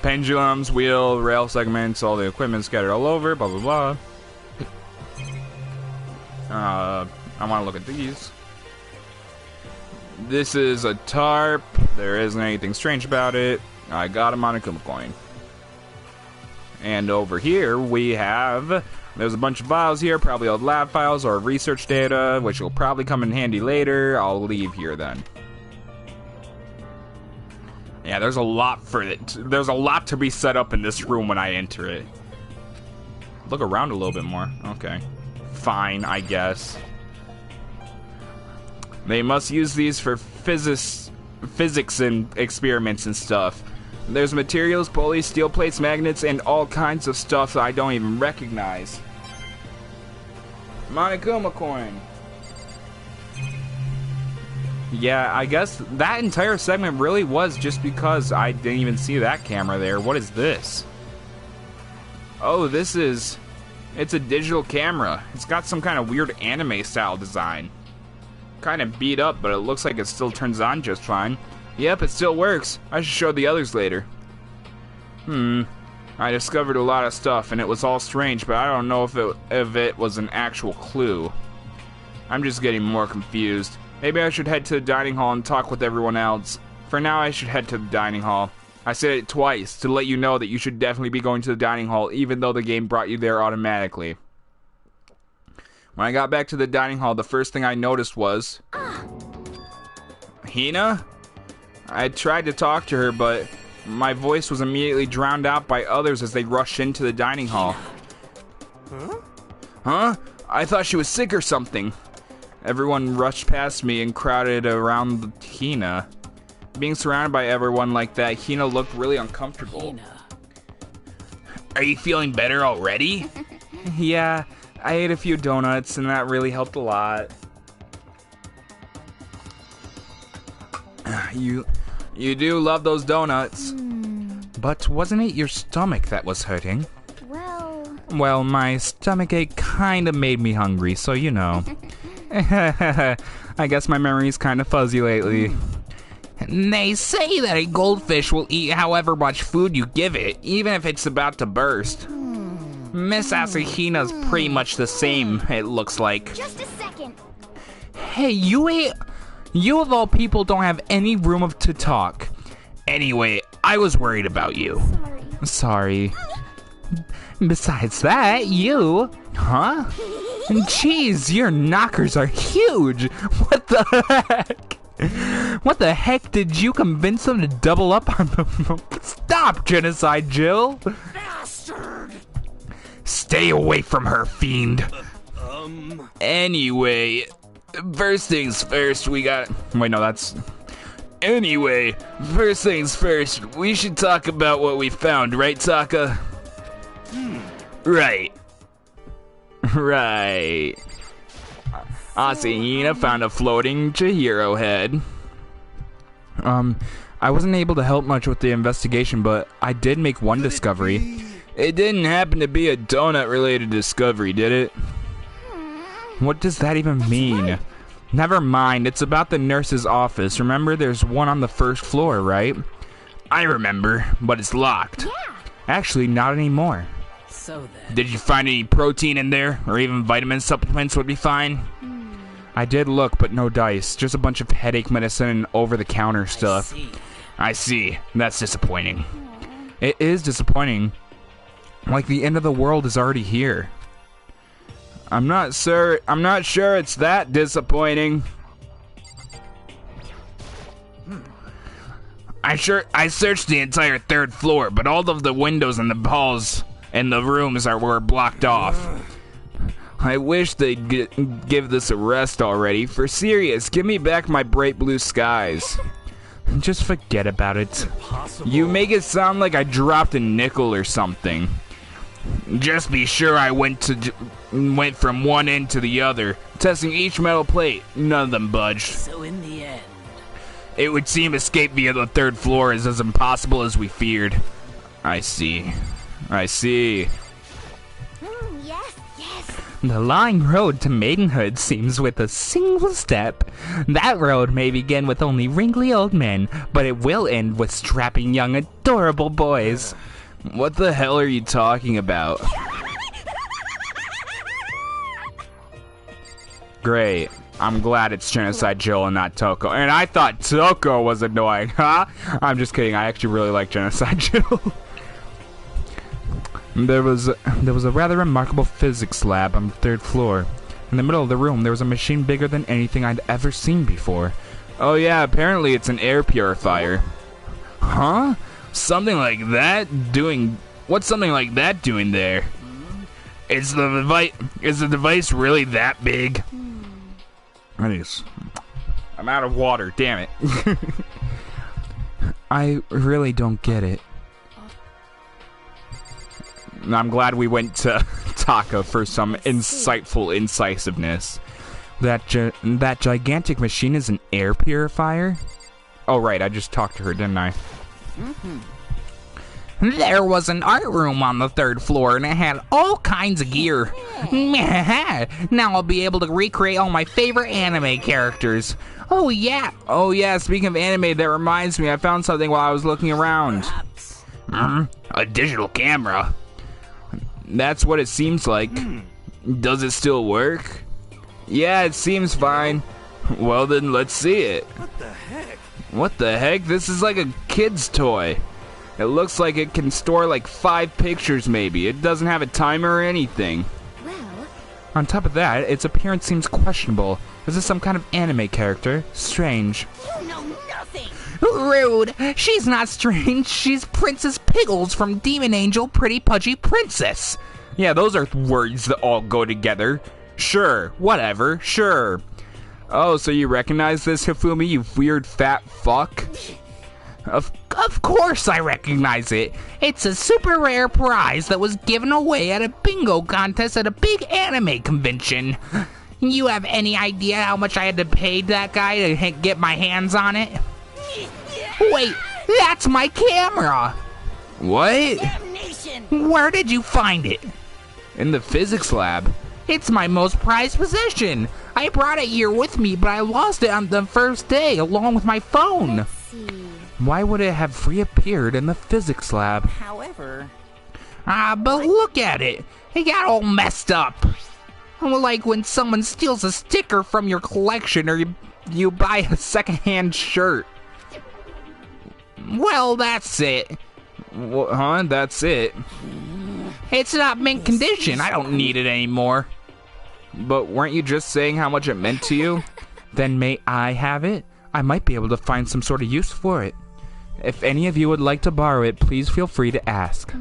pendulums, wheel, rail segments, all the equipment scattered all over, blah, blah, blah. I want to look at these. This is a tarp. There isn't anything strange about it. I got a Monokuma coin. And over here we have... There's a bunch of files here, probably old lab files or research data, which will probably come in handy later. I'll leave here then. Yeah, there's a lot for it. There's a lot to be set up in this room when I enter it. Look around a little bit more. Okay. Fine, I guess. They must use these for physics and experiments and stuff. There's materials, pulleys, steel plates, magnets, and all kinds of stuff that I don't even recognize. Monokuma coin. Yeah, I guess that entire segment really was just because I didn't even see that camera there. What is this? Oh, this is... It's a digital camera. It's got some kind of weird anime style design. Kind of beat up, but it looks like it still turns on just fine. Yep, it still works. I should show the others later. I discovered a lot of stuff, and it was all strange, but I don't know if it was an actual clue. I'm just getting more confused. Maybe I should head to the dining hall and talk with everyone else. For now, I should head to the dining hall. I said it twice to let you know that you should definitely be going to the dining hall, even though the game brought you there automatically. When I got back to the dining hall, the first thing I noticed was... Hina? I tried to talk to her, but my voice was immediately drowned out by others as they rushed into the dining hall. Huh? I thought she was sick or something. Everyone rushed past me and crowded around Hina. Being surrounded by everyone like that, Hina looked really uncomfortable. Are you feeling better already? Yeah, I ate a few donuts and that really helped a lot. You do love those donuts. But wasn't it your stomach that was hurting? Well, my stomachache kinda made me hungry, so you know. I guess my memory's kinda fuzzy lately. They say that a goldfish will eat however much food you give it, even if it's about to burst. Miss Asahina's pretty much the same, it looks like. Just a second. Hey, you of all people don't have any room to talk. Anyway, I was worried about you. Sorry. Besides that, you... Huh? Jeez, your knockers are huge! What the heck? What the heck did you convince them to double up on them? Stop, Genocide Jill! Bastard! Stay away from her, fiend. Anyway, first things first, we got... Wait, no, that's... Anyway, first things first, we should talk about what we found, right, Taka? Right. Right. Asahina found a floating Chihiro head. I wasn't able to help much with the investigation, but I did make one discovery. It didn't happen to be a donut-related discovery, did it? What does that even mean? Never mind, it's about the nurse's office. Remember, there's one on the first floor, right? I remember, but it's locked. Yeah. Actually, not anymore. So then... Did you find any protein in there? Or even vitamin supplements would be fine? I did look, but no dice. Just a bunch of headache medicine and over-the-counter stuff. I see. That's disappointing. It is disappointing. Like the end of the world is already here. I'm not sure it's that disappointing. I searched the entire third floor, but all of the windows and the halls and the rooms were blocked off. I wish they'd give this a rest already. For serious, give me back my bright blue skies. Just forget about it. Impossible. You make it sound like I dropped a nickel or something. Just be sure I went from one end to the other, testing each metal plate. None of them budged. So in the end... It would seem escape via the third floor is as impossible as we feared. I see. I see. Yes, yes. The long road to maidenhood seems with a single step. That road may begin with only wrinkly old men, but it will end with strapping young, adorable boys. What the hell are you talking about? Great. I'm glad it's Genocide Jill and not Toko. And I thought Toko was annoying, huh? I'm just kidding. I actually really like Genocide Jill. There was a rather remarkable physics lab on the 3rd floor. In the middle of the room, there was a machine bigger than anything I'd ever seen before. Oh yeah, apparently it's an air purifier. Huh? Something like that doing... What's something like that doing there? Is the device really that big? Anyways, I'm out of water, damn it. I really don't get it. I'm glad we went to Taka for some insightful incisiveness. That gigantic machine is an air purifier? Oh right, I just talked to her, didn't I? There was an art room on the 3rd floor, and it had all kinds of gear. Now I'll be able to recreate all my favorite anime characters. Oh yeah, speaking of anime, that reminds me, I found something while I was looking around. A digital camera? That's what it seems like. Does it still work? Yeah, it seems fine. Well then, let's see it. What the heck? What the heck? This is like a kid's toy. It looks like it can store like 5 pictures maybe. It doesn't have a timer or anything. Well, on top of that, its appearance seems questionable. Is this some kind of anime character? Strange. You know nothing. Rude! She's not strange. She's Princess Piggles from Demon Angel Pretty Pudgy Princess. Yeah, those are words that all go together. Sure, whatever, sure. Oh, so you recognize this, Hifumi, you weird fat fuck? Of course I recognize it. It's a super rare prize that was given away at a bingo contest at a big anime convention. You have any idea how much I had to pay that guy to get my hands on it? Wait, that's my camera! What? Damnation! Where did you find it? In the physics lab. It's my most prized possession. I brought it here with me, but I lost it on the first day, along with my phone. let's see. Why would it have reappeared in the physics lab? However, But look at it. It got all messed up. Like when someone steals a sticker from your collection or you buy a secondhand shirt. Well, that's it. Huh? That's it? It's not mint condition. I don't need it anymore. But weren't you just saying how much it meant to you? Then may I have it? I might be able to find some sort of use for it. If any of you would like to borrow it, please feel free to ask.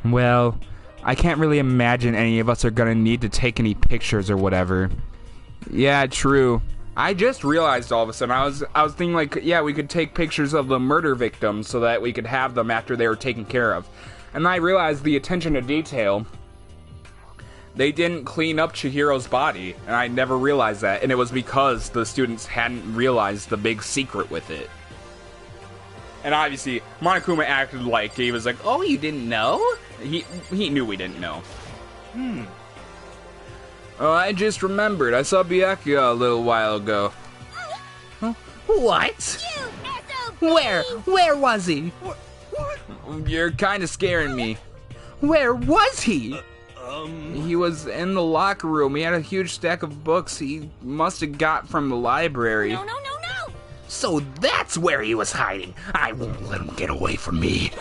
Well, I can't really imagine any of us are gonna need to take any pictures or whatever. Yeah, true. I just realized all of a sudden, I was thinking like, yeah, we could take pictures of the murder victims so that we could have them after they were taken care of. And I realized the attention to detail. They didn't clean up Chihiro's body, and I never realized that, and it was because the students hadn't realized the big secret with it. And obviously, Monokuma acted like he was like, oh, you didn't know? He knew we didn't know. Oh, I just remembered. I saw Byakuya a little while ago. What? You Where? Where was he? You're kind of scaring me. Where was he? He was in the locker room. He had a huge stack of books he must have got from the library. No. So that's where he was hiding. I won't let him get away from me.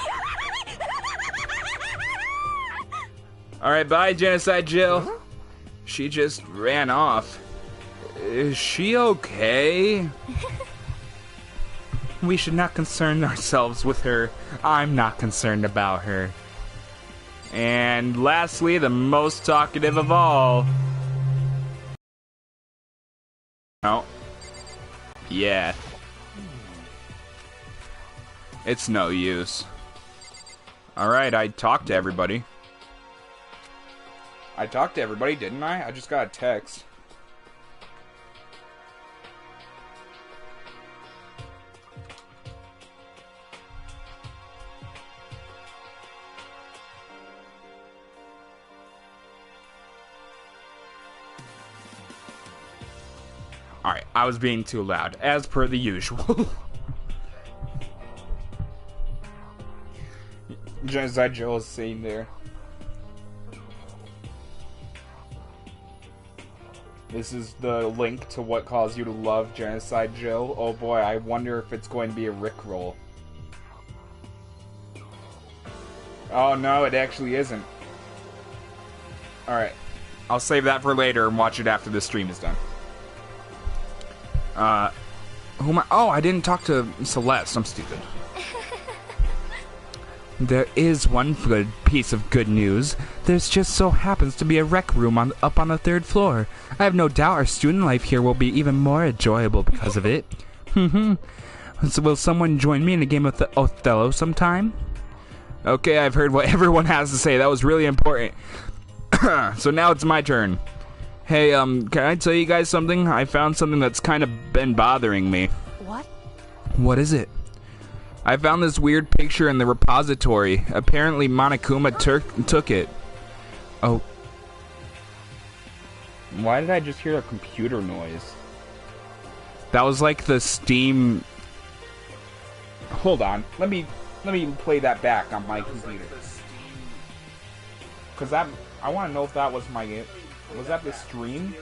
Alright, bye, Genocide Jill. She just ran off. Is she okay? We should not concern ourselves with her. I'm not concerned about her. And lastly, the most talkative of all. Oh. Yeah. It's no use. Alright, I talked to everybody. I talked to everybody, didn't I? I just got a text. Alright, I was being too loud, as per the usual. Genocide Joe is saying there. This is the link to what caused you to love Genocide Joe. Oh boy, I wonder if it's going to be a Rickroll. Oh no, it actually isn't. Alright. I'll save that for later and watch it after the stream is done. Who am I? Oh, I didn't talk to Celeste. I'm stupid. There is one good piece of good news. There's just so happens to be a rec room up on the 3rd floor. I have no doubt our student life here will be even more enjoyable because of it. So will someone join me in a game of Othello sometime? Okay, I've heard what everyone has to say. That was really important. So now it's my turn. Hey, can I tell you guys something? I found something that's kind of been bothering me. What? What is it? I found this weird picture in the repository. Apparently Monokuma took it. Oh. Why did I just hear a computer noise? That was like the Steam... Hold on. Let me play that back on my computer. Cause I want to know if that was my... Was that the stream?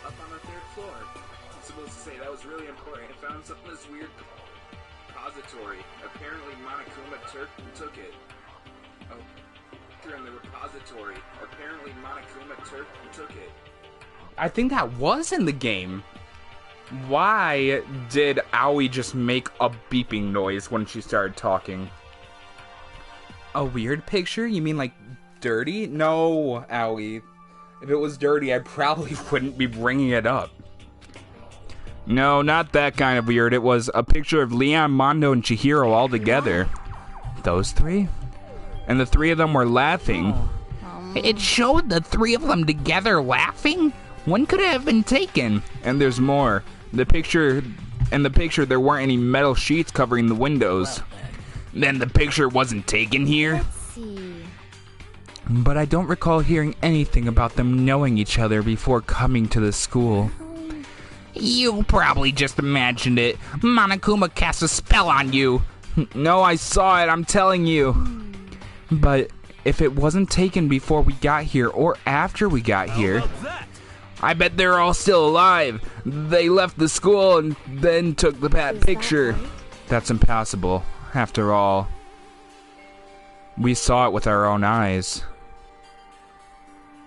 Up on the 3rd floor. I'm supposed to say that was really important. I found something this weird repository. Apparently Monokuma took it. Oh, in the repository. Apparently Monokuma took it. I think that was in the game. Why did Aoi just make a beeping noise when she started talking? A weird picture? You mean like dirty? No, Aoi. If it was dirty, I probably wouldn't be bringing it up. No, not that kind of weird. It was a picture of Leon, Mondo, and Chihiro all together. Those three? And the 3 of them were laughing. It showed the 3 of them together laughing? When could it have been taken? And there's more. In the picture, there weren't any metal sheets covering the windows. Then the picture wasn't taken here? Let's see. But I don't recall hearing anything about them knowing each other before coming to the school. You probably just imagined it. Monokuma cast a spell on you. No, I saw it, I'm telling you. But if it wasn't taken before we got here or after we got here, I bet they're all still alive. They left the school and then took the picture. That's impossible. After all, we saw it with our own eyes.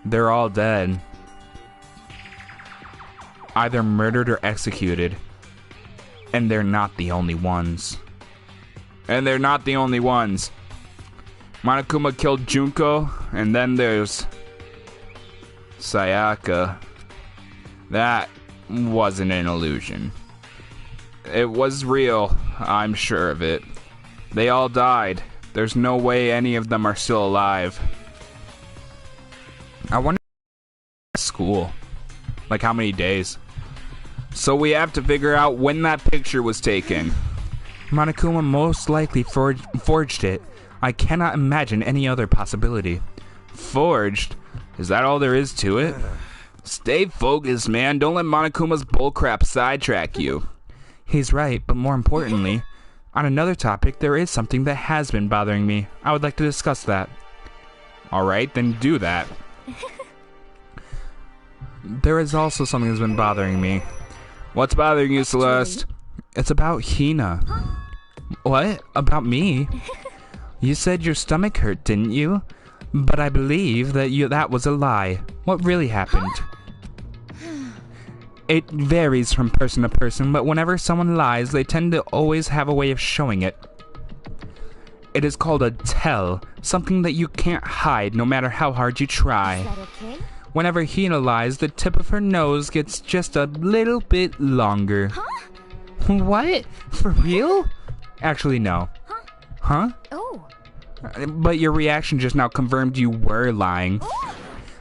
They're all dead. Either murdered or executed. And they're not the only ones. Monokuma killed Junko, and then there's Sayaka. That wasn't an illusion. It was real, I'm sure of it. They all died. There's no way any of them are still alive. I wonder school. Like how many days? So we have to figure out when that picture was taken. Monokuma most likely forged it. I cannot imagine any other possibility. Forged? Is that all there is to it? Stay focused, man. Don't let Monokuma's bullcrap sidetrack you. He's right, but more importantly, on another topic, there is something that has been bothering me. I would like to discuss that. Alright, then do that. There is also something that's been bothering me. What's bothering you, Celeste? It's about Hina. What? About me? You said your stomach hurt, didn't you? But I believe that was a lie. What really happened? It varies from person to person, but whenever someone lies, they tend to always have a way of showing it. It is called a tell, something that you can't hide no matter how hard you try. Is that okay? Whenever Hina lies, the tip of her nose gets just a little bit longer. Huh? What? For real? Actually, no. Huh? Oh. But your reaction just now confirmed you were lying.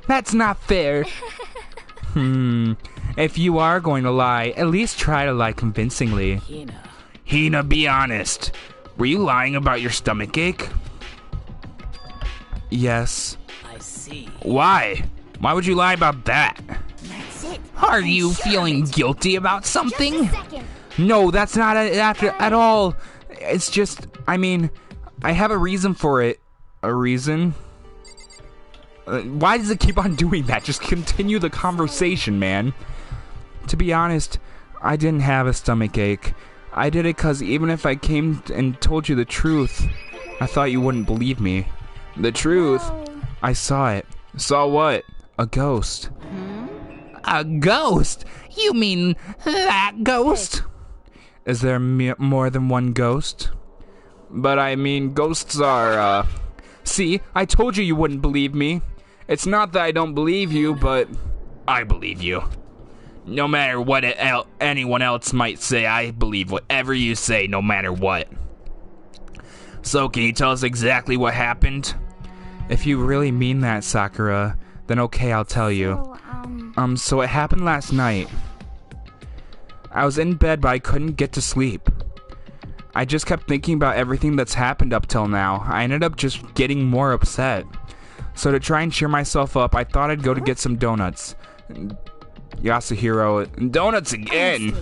That's not fair. If you are going to lie, at least try to lie convincingly. Hina, be honest. Were you lying about your stomach ache? Yes. I see. Why? Why would you lie about that? Let's sit. Are and you share feeling it. guilty about something? Just a second. No, that's not at all. It's just, I mean, I have a reason for it. A reason? Why does it keep on doing that? Just continue the conversation, man. To be honest, I didn't have a stomach ache. I did it because even if I came and told you the truth, I thought you wouldn't believe me. The truth? Well, I saw it. Saw what? A ghost. A ghost? You mean that ghost? Is there more than one ghost? But I mean, ghosts are, See, I told you you wouldn't believe me. It's not that I don't believe you, but I believe you. No matter what anyone else might say, I believe whatever you say, no matter what. So, can you tell us exactly what happened? If you really mean that, Sakura, then okay, I'll tell you. So it happened last night. I was in bed, but I couldn't get to sleep. I just kept thinking about everything that's happened up till now. I ended up just getting more upset. So to try and cheer myself up, I thought I'd go to get some donuts. Yasuhiro, donuts again!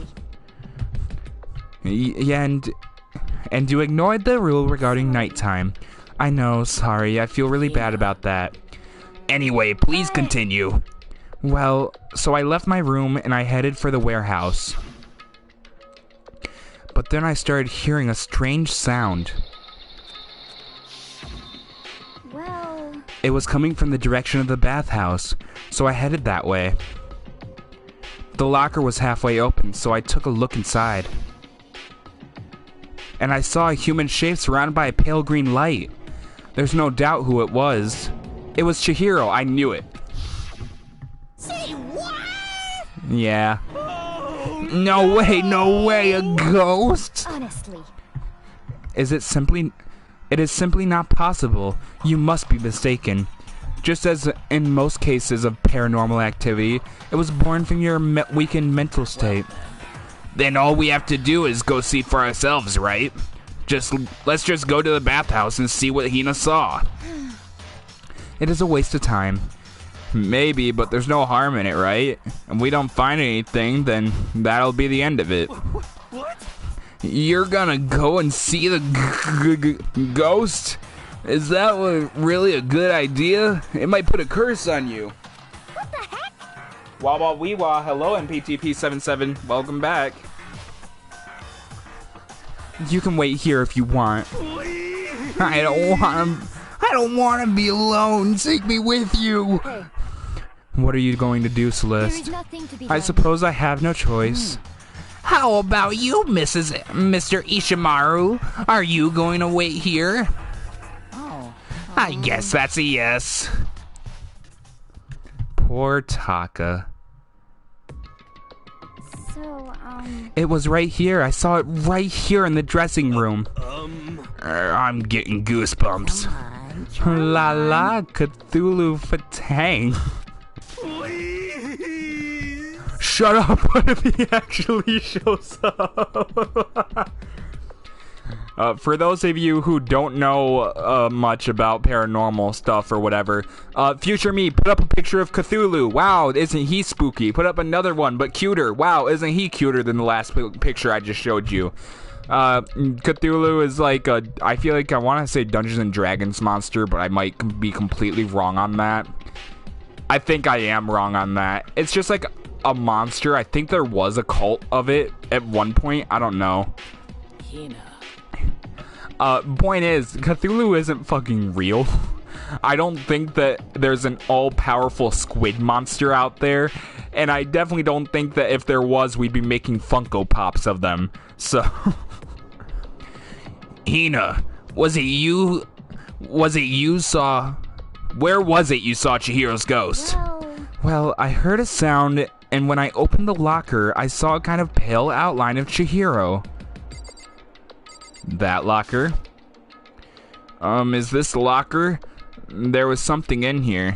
Yeah, and you ignored the rule regarding nighttime. I know, sorry, I feel really bad about that. Anyway, please continue. Well, so I left my room and I headed for the warehouse. But then I started hearing a strange sound. well, It was coming from the direction of the bathhouse, so I headed that way. The locker was halfway open, so I took a look inside. And I saw a human shape surrounded by a pale green light. There's no doubt who it was. It was Chihiro, I knew it. Say what? Yeah. No way, a ghost? honestly. It is simply not possible. You must be mistaken. Just as in most cases of paranormal activity, it was born from your weakened mental state. Then all we have to do is go see for ourselves, right? Let's just go to the bathhouse and see what Hina saw. It is a waste of time. Maybe, but there's no harm in it, right? And we don't find anything, then that'll be the end of it. What? You're gonna go and see the ghost? Is that really a good idea? It might put a curse on you. What the heck? Wah wah wee wah. Hello, MPTP77. Welcome back. You can wait here if you want. I don't want to be alone. Take me with you. Hey, What are you going to do, there is Celeste? nothing to be I done. suppose I have no choice. How about you, Mr. Ishimaru? Are you going to wait here? Oh. I guess that's a yes. Poor Taka. So, It was right here. I saw it right here in the dressing room. I'm getting goosebumps. La la, Cthulhu Fatang. Shut up! What if he actually shows up? For those of you who don't know much about paranormal stuff or whatever, future me, put up a picture of Cthulhu. Wow, isn't he spooky? Put up another one, but cuter. Wow, isn't he cuter than the last picture I just showed you? Cthulhu is like I feel like I want to say Dungeons and Dragons monster, but I might be completely wrong on that. I think I am wrong on that. It's just like a monster. I think there was a cult of it at one point. I don't know. Hina. Point is, Cthulhu isn't fucking real. I don't think that there's an all-powerful squid monster out there, and I definitely don't think that if there was, we'd be making Funko Pops of them. So, Hina, was it you saw? Where was it you saw Chihiro's ghost? Well, I heard a sound, and when I opened the locker, I saw a kind of pale outline of Chihiro. That locker? Is this the locker? There was something in here.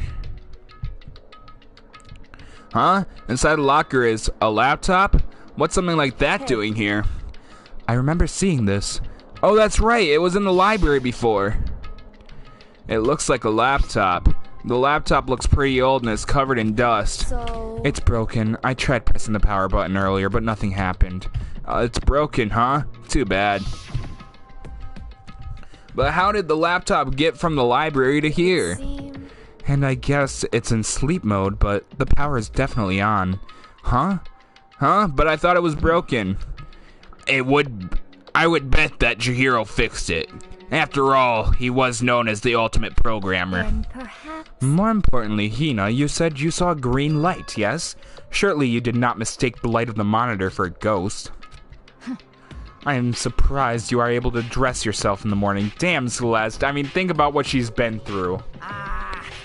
Huh? Inside the locker is a laptop? What's something like that doing here? I remember seeing this. Oh, that's right. It was in the library before. It looks like a laptop. The laptop looks pretty old and is covered in dust. So... It's broken. I tried pressing the power button earlier, but nothing happened. It's broken, huh? Too bad. But how did the laptop get from the library to here? And I guess it's in sleep mode, but the power is definitely on. Huh? Huh? But I thought it was broken. I would bet that Chihiro fixed it. After all, he was known as the ultimate programmer. Then perhaps... More importantly, Hina, you said you saw a green light, yes? Surely you did not mistake the light of the monitor for a ghost. I am surprised you are able to dress yourself in the morning. Damn, Celeste, I mean, think about what she's been through.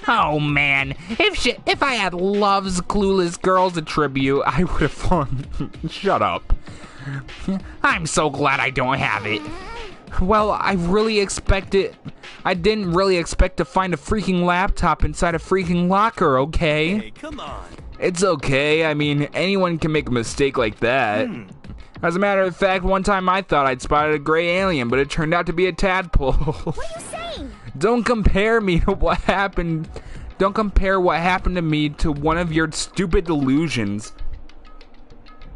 Oh man, if I had Love's Clueless Girls attribute, I would have fallen. Shut up. I'm so glad I don't have it. Well, I didn't really expect to find a freaking laptop inside a freaking locker, okay? Hey, come on. It's okay, I mean, anyone can make a mistake like that. As a matter of fact, one time I thought I'd spotted a gray alien, but it turned out to be a tadpole. What are you saying? Don't compare me to what happened. Don't compare what happened to me to one of your stupid delusions.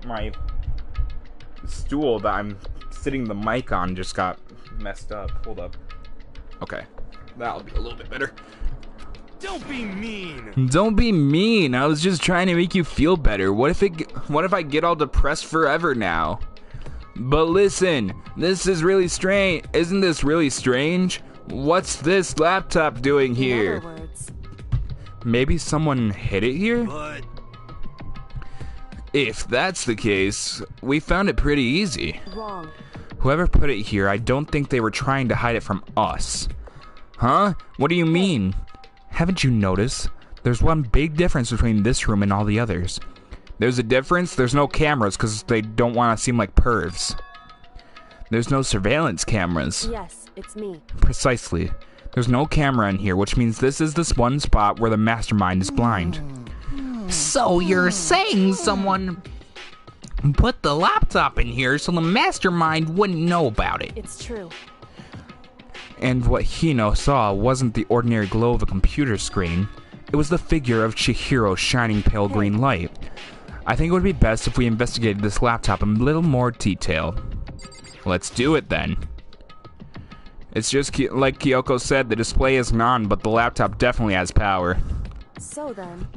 My stool that I'm sitting the mic on just got messed up. Hold up. Okay. That'll be a little bit better. Don't be mean. Don't be mean. I was just trying to make you feel better. What if I get all depressed forever now? But listen, this is really strange. Isn't this really strange? What's this laptop doing here? In other words, Maybe someone hid it here? But If that's the case, we found it pretty easy. wrong. Whoever put it here, I don't think they were trying to hide it from us. Huh? What do you mean? Haven't you noticed? There's one big difference between this room and all the others. There's a difference? There's no cameras because they don't want to seem like pervs. There's no surveillance cameras. Yes, it's me. Precisely. There's no camera in here, which means this is this one spot where the mastermind is blind. So you're saying someone put the laptop in here so the mastermind wouldn't know about it? It's true. And what Hino saw wasn't the ordinary glow of a computer screen. It was the figure of Chihiro shining pale green light. I think it would be best if we investigated this laptop in a little more detail. Let's do it then. It's just like Kyoko said, the display isn't on, but the laptop definitely has power. So then,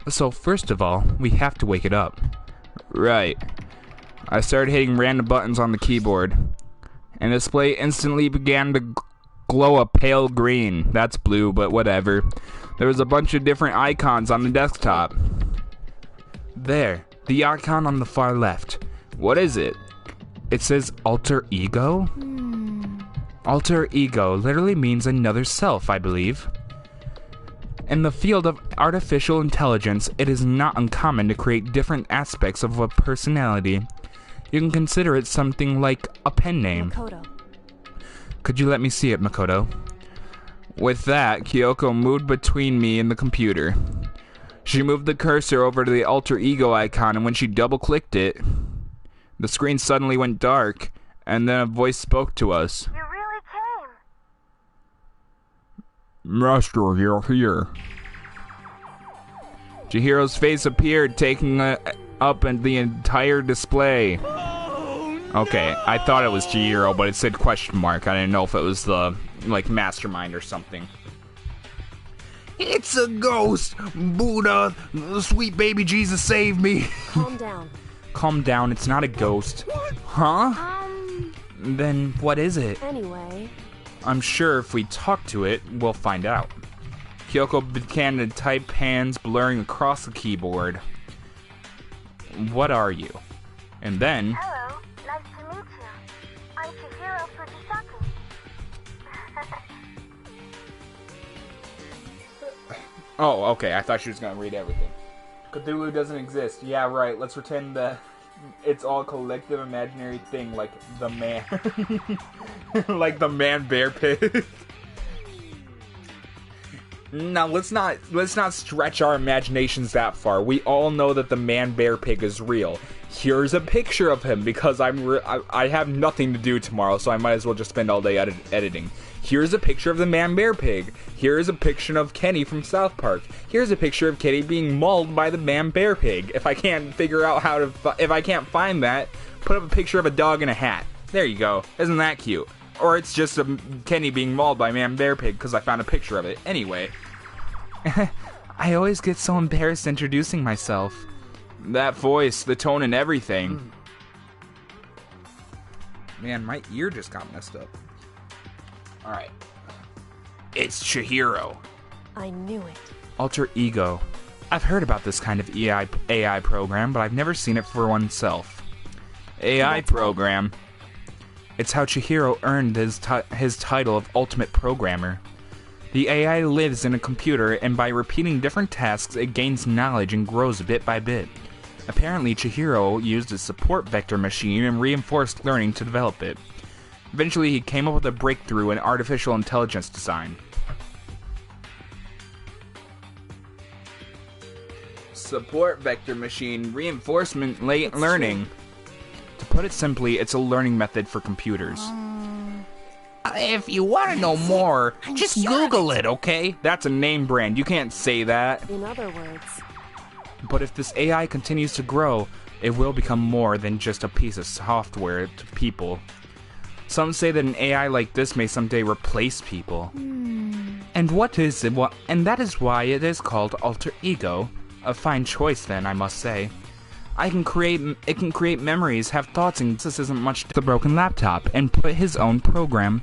So first of all, we have to wake it up. Right. I started hitting random buttons on the keyboard, and the display instantly began to glow a pale green. That's blue, but whatever. There was a bunch of different icons on the desktop. There, the icon on the far left. What is it? It says alter ego? Alter ego literally means another self, I believe. In the field of artificial intelligence, it is not uncommon to create different aspects of a personality. You can consider it something like a pen name. Makoto. Could you let me see it, Makoto? With that, Kyoko moved between me and the computer. She moved the cursor over to the alter ego icon, and when she double-clicked it, the screen suddenly went dark, and then a voice spoke to us. You really came. Master, you're here. Chihiro's face appeared, taking up the entire display. Okay, I thought it was Chihiro, but it said question mark. I didn't know if it was the, mastermind or something. It's a ghost! Buddha, sweet baby Jesus, save me! Calm down. Calm down, it's not a ghost. Huh? Then what is it? Anyway, I'm sure if we talk to it, we'll find out. Kyoko began to type, hands blurring across the keyboard. What are you? And then... Hello, nice to meet you. I'm Chihiro Fujisaki. Oh, okay, I thought she was gonna read everything. Cthulhu doesn't exist. Yeah, right, let's pretend that it's all collective imaginary thing, like the man. Like the man bear pit. Now let's not stretch our imaginations that far. We all know that the man bear pig is real. Here's a picture of him because I have nothing to do tomorrow, so I might as well just spend all day editing. Here's a picture of the man bear pig. Here's a picture of Kenny from South Park. Here's a picture of Kenny being mauled by the man bear pig. If I can't figure out if I can't find that, put up a picture of a dog in a hat. There you go. Isn't that cute? Or it's just Kenny being mauled by man bear pig because I found a picture of it. Anyway. I always get so embarrassed introducing myself. That voice, the tone, and everything. Man, my ear just got messed up. Alright. It's Chihiro. I knew it. Alter ego. I've heard about this kind of AI program, but I've never seen it for oneself. AI program. It's how Chihiro earned his title of Ultimate Programmer. The AI lives in a computer, and by repeating different tasks, it gains knowledge and grows bit by bit. Apparently, Chihiro used a support vector machine and reinforced learning to develop it. Eventually, he came up with a breakthrough in artificial intelligence design. Support vector machine reinforcement learning. To put it simply, it's a learning method for computers. If you want to know more, just Google it, okay? That's a name brand. You can't say that. In other words, But if this AI continues to grow, it will become more than just a piece of software to people. Some say that an AI like this may someday replace people. And that is why it is called alter ego. A fine choice, then, I must say. It can create memories, have thoughts, and this isn't much to the broken laptop, and put his own program.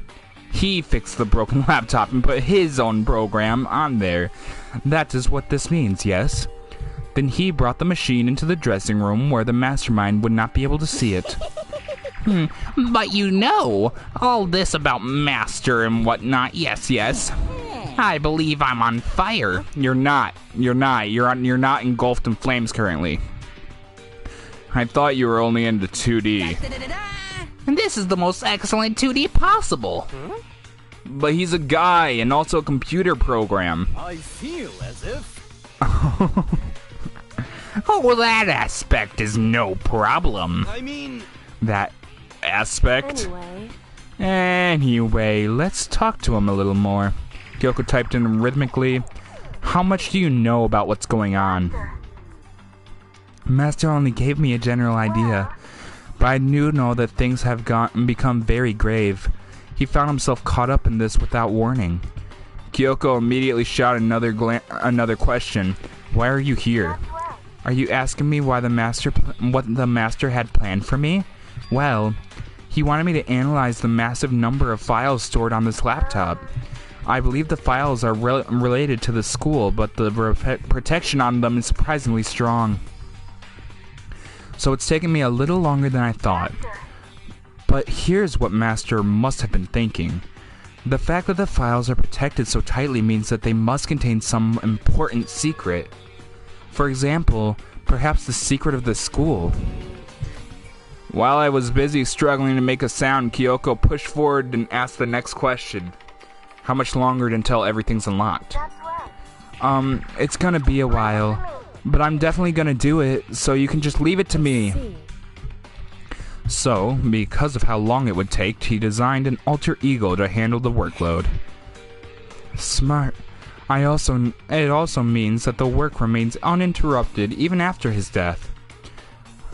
He fixed the broken laptop and put his own program on there. That is what this means, yes? Then he brought the machine into the dressing room where the mastermind would not be able to see it. But you know, all this about master and whatnot, yes. I believe I'm on fire. You're not. You're not engulfed in flames currently. I thought you were only into 2D. And this is the most excellent 2D possible. But he's a guy and also a computer program. I feel as if... Oh, well, that aspect is no problem. I mean... That aspect? anyway, let's talk to him a little more. Kyoko typed in rhythmically. How much do you know about what's going on? Master only gave me a general idea, but I do know that things have become very grave. He found himself caught up in this without warning. Kyoko immediately shot another question. Why are you here? Are you asking me why what the master had planned for me? Well, he wanted me to analyze the massive number of files stored on this laptop. I believe the files are related to the school, but the protection on them is surprisingly strong. So it's taken me a little longer than I thought. But here's what Master must have been thinking. The fact that the files are protected so tightly means that they must contain some important secret. For example, perhaps the secret of the school. While I was busy struggling to make a sound, Kyoko pushed forward and asked the next question. How much longer until everything's unlocked? It's gonna be a while. But I'm definitely gonna do it, so you can just leave it to me. So, because of how long it would take, he designed an alter ego to handle the workload. Smart. It also means that the work remains uninterrupted even after his death.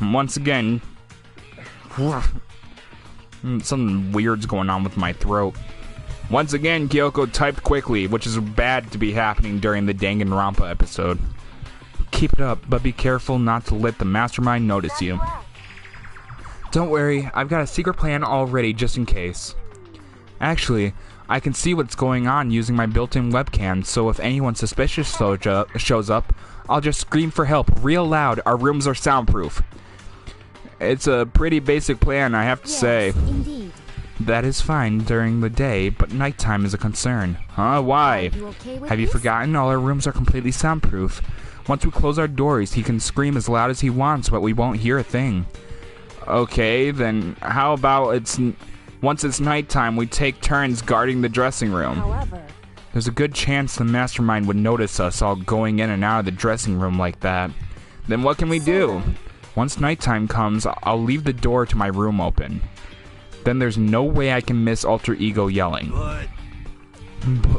Once again, something weird's going on with my throat. Once again, Kyoko typed quickly, which is bad to be happening during the Danganropa episode. Keep it up, but be careful not to let the mastermind notice you. Don't worry, I've got a secret plan already just in case. Actually, I can see what's going on using my built-in webcam, so if anyone suspicious shows up, I'll just scream for help real loud. Our rooms are soundproof. It's a pretty basic plan, I have to say. Indeed. That is fine during the day, but nighttime is a concern. Huh? Why? Have you forgotten? All our rooms are completely soundproof. Once we close our doors, he can scream as loud as he wants, but we won't hear a thing. Okay, then how about once it's nighttime, we take turns guarding the dressing room. However, There's a good chance the mastermind would notice us all going in and out of the dressing room like that. Then what can we do? Once nighttime comes, I'll leave the door to my room open. Then there's no way I can miss Alter Ego yelling.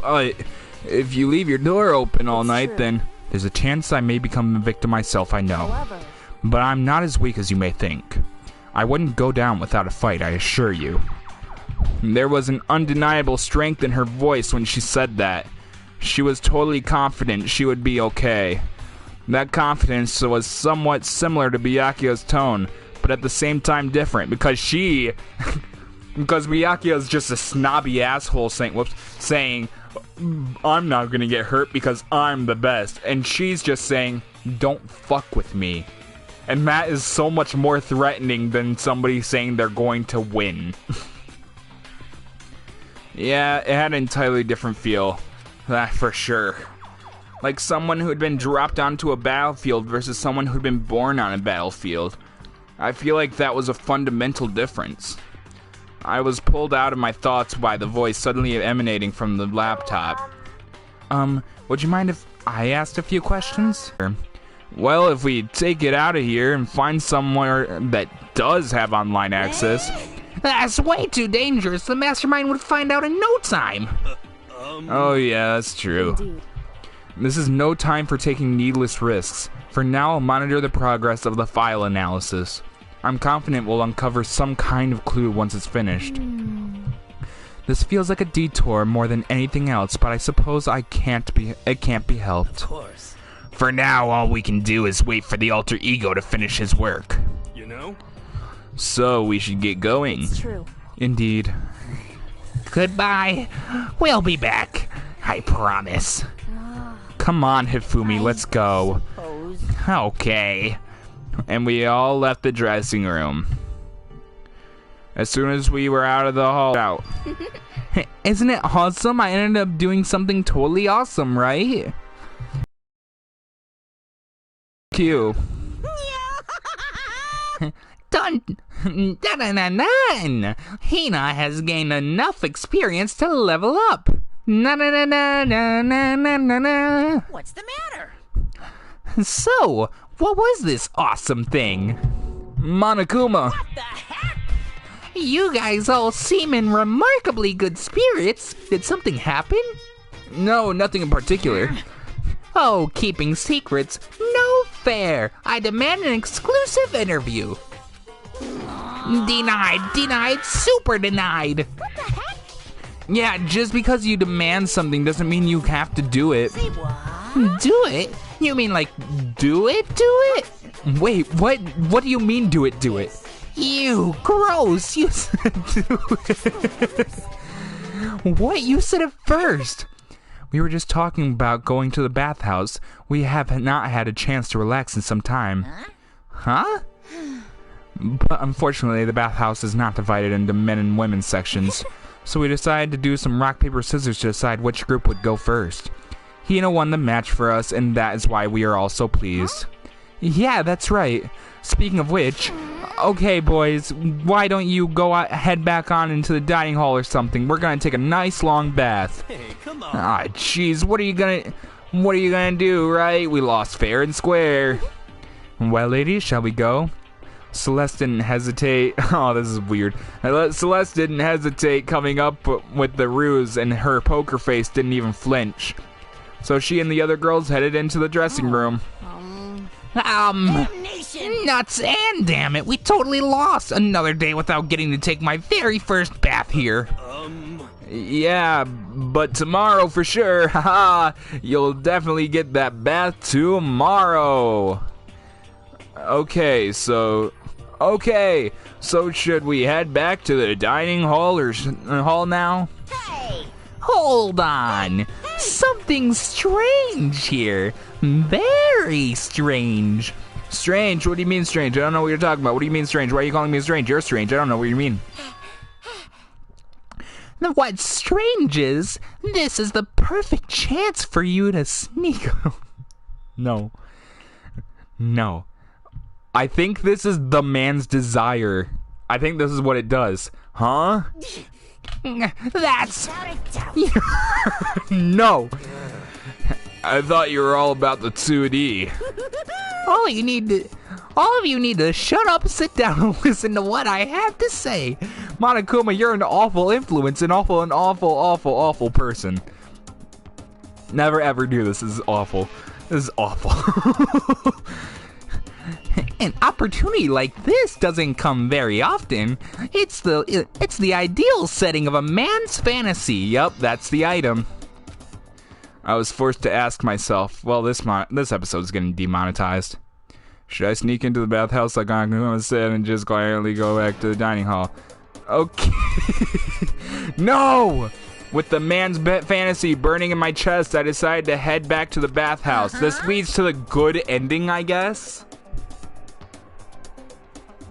But if you leave your door open all night, then there's a chance I may become a victim myself, I know. But I'm not as weak as you may think. I wouldn't go down without a fight, I assure you. There was an undeniable strength in her voice when she said that. She was totally confident she would be okay. That confidence was somewhat similar to Byakuya's tone, but at the same time different, because because Byakuya's just a snobby asshole saying, I'm not gonna get hurt because I'm the best, and she's just saying, don't fuck with me. And that is so much more threatening than somebody saying they're going to win. Yeah, it had an entirely different feel. That for sure. Like someone who had been dropped onto a battlefield versus someone who'd been born on a battlefield. I feel like that was a fundamental difference. I was pulled out of my thoughts by the voice suddenly emanating from the laptop. Would you mind if I asked a few questions? Well, if we take it out of here and find somewhere that does have online access... That's way too dangerous. The mastermind would find out in no time. Oh yeah, that's true. Indeed. This is no time for taking needless risks. For now, I'll monitor the progress of the file analysis. I'm confident we'll uncover some kind of clue once it's finished. This feels like a detour more than anything else, but I suppose it can't be helped. Of course. For now, all we can do is wait for the Alter Ego to finish his work. You know? So, we should get going. It's true. Indeed. Goodbye. We'll be back. I promise. Come on, Hifumi, let's go. Okay. And we all left the dressing room. As soon as we were out of the hall, Isn't it awesome? I ended up doing something totally awesome, right? Q. Dun dun dun dun dun. Hina has gained enough experience to level up. Na na na na na na na na na. What's the matter? So, what was this awesome thing? Monokuma. What the heck? You guys all seem in remarkably good spirits. Did something happen? No, nothing in particular. Oh, keeping secrets? No fair. I demand an exclusive interview. Denied, super denied. What the heck? Yeah, just because you demand something doesn't mean you have to do it. Say what? Do it? You mean like do it? Wait, what do you mean do it? You gross. You said do it. What? You said it first. We were just talking about going to the bathhouse. We have not had a chance to relax in some time. Huh? But unfortunately, the bathhouse is not divided into men and women sections. So we decided to do some rock, paper, scissors to decide which group would go first. Hina won the match for us, and that is why we are all so pleased. Yeah, that's right. Speaking of which, okay boys, why don't you head back on into the dining hall or something? We're gonna take a nice long bath. Hey, come on. Ah, jeez, what are you gonna do, right? We lost fair and square. Well, ladies, shall we go? Celeste didn't hesitate. Oh, this is weird. Celeste didn't hesitate coming up with the ruse, and her poker face didn't even flinch. So she and the other girls headed into the dressing room. Damnation! Nuts and damn it, we totally lost. Another day without getting to take my very first bath here. Yeah, but tomorrow for sure. Haha, you'll definitely get that bath tomorrow. Okay, so should we head back to the dining hall or hall now? Hey! Hold on. Something strange here. Very strange. Strange? What do you mean strange? I don't know what you're talking about. What do you mean strange? Why are you calling me strange? You're strange. I don't know what you mean. What's strange is, this is the perfect chance for you to sneak. No. I think this is the man's desire. I think this is what it does. Huh? That's... Without a doubt. No! I thought you were all about the 2D. All of you need to shut up, sit down, and listen to what I have to say. Monokuma, you're an awful influence, an awful person. Never ever do this. This is awful. This is awful. An opportunity like this doesn't come very often. It's the ideal setting of a man's fantasy. Yup, that's the item. I was forced to ask myself, well, this episode's getting demonetized. Should I sneak into the bathhouse like Monokuma said and just quietly go back to the dining hall? Okay. No! With the man's fantasy burning in my chest, I decided to head back to the bathhouse. This leads to the good ending, I guess?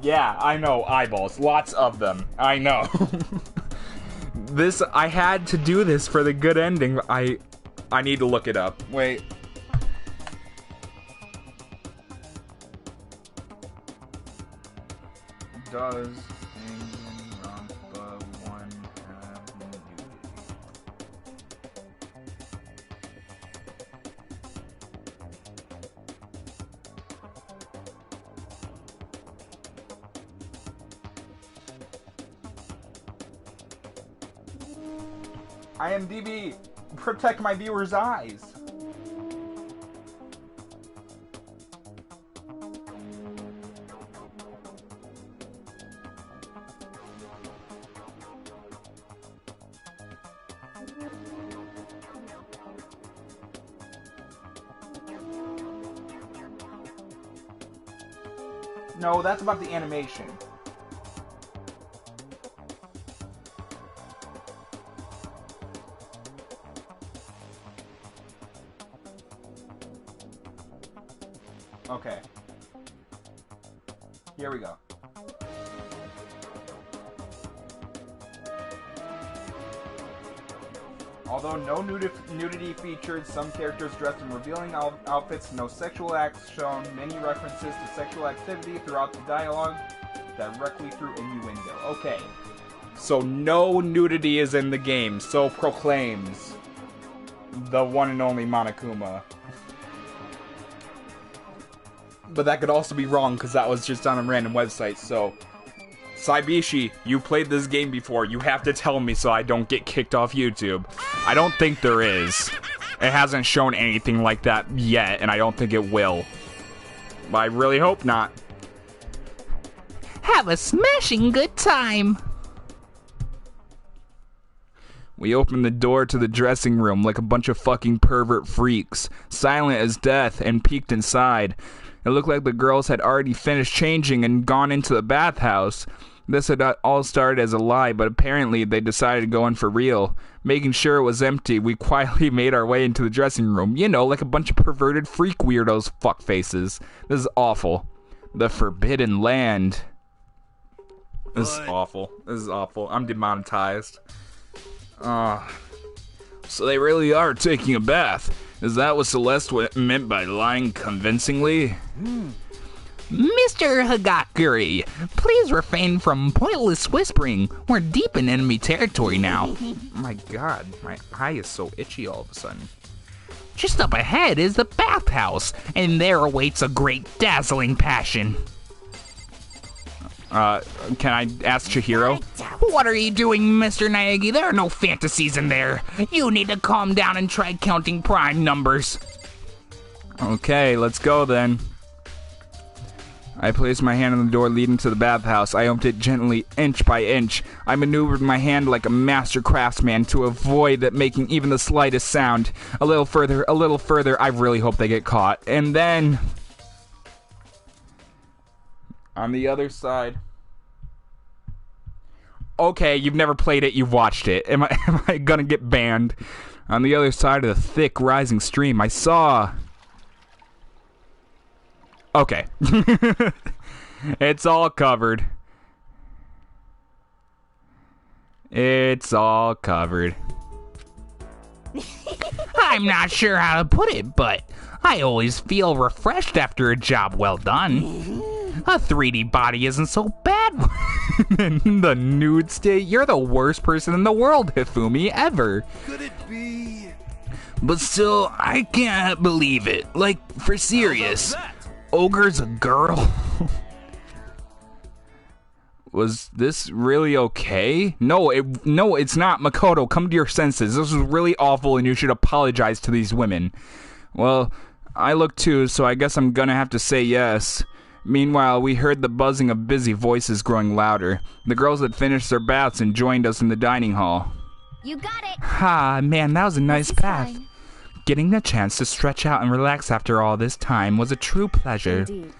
Yeah, I know, eyeballs. Lots of them. I know. I had to do this for the good ending. I need to look it up. Wait. Does Danganropa 1 have nudity? IMDb, protect my viewers' eyes. No, that's about the animation. Okay. Here we go. Although no nudity featured, some characters dressed in revealing outfits, no sexual acts shown, many references to sexual activity throughout the dialogue, directly through innuendo. Okay. So no nudity is in the game, so proclaims the one and only Monokuma. But that could also be wrong, because that was just on a random website, so... Saibishi, you played this game before. You have to tell me so I don't get kicked off YouTube. I don't think there is. It hasn't shown anything like that yet, and I don't think it will. But I really hope not. Have a smashing good time. We opened the door to the dressing room like a bunch of fucking pervert freaks, silent as death, and peeked inside. It looked like the girls had already finished changing and gone into the bathhouse. This had all started as a lie, but apparently they decided to go in for real. Making sure it was empty, we quietly made our way into the dressing room. You know, like a bunch of perverted freak weirdos fuckfaces. This is awful. The Forbidden Land. This is awful. This is awful. I'm demonetized. So they really are taking a bath. Is that what Celeste meant by lying convincingly? Mr. Hagakuri, please refrain from pointless whispering. We're deep in enemy territory now. My god, my eye is so itchy all of a sudden. Just up ahead is the bathhouse, and there awaits a great dazzling passion. Can I ask Chihiro? What are you doing, Mr. Naegi? There are no fantasies in there. You need to calm down and try counting prime numbers. Okay, let's go then. I placed my hand on the door leading to the bathhouse. I opened it gently, inch by inch. I maneuvered my hand like a master craftsman to avoid making even the slightest sound. A little further, a little further. I really hope they get caught. And then... on the other side... Okay, you've never played it, you've watched it. Am I gonna get banned? On the other side of the thick, rising stream, I saw... Okay. It's all covered. It's all covered. I'm not sure how to put it, but I always feel refreshed after a job well done. A 3D body isn't so bad In the nude state? You're the worst person in the world, Hifumi, ever. Could it be? But still, I can't believe it. Like, for serious. That? Ogre's a girl? Was this really okay? No, it's not. Makoto, come to your senses. This was really awful and you should apologize to these women. Well, I look too, so I guess I'm gonna have to say yes. Meanwhile, we heard the buzzing of busy voices growing louder. The girls had finished their baths and joined us in the dining hall. You got it. Ha, man, that was a nice This is bath. fine. Getting the chance to stretch out and relax after all this time was a true pleasure. Indeed.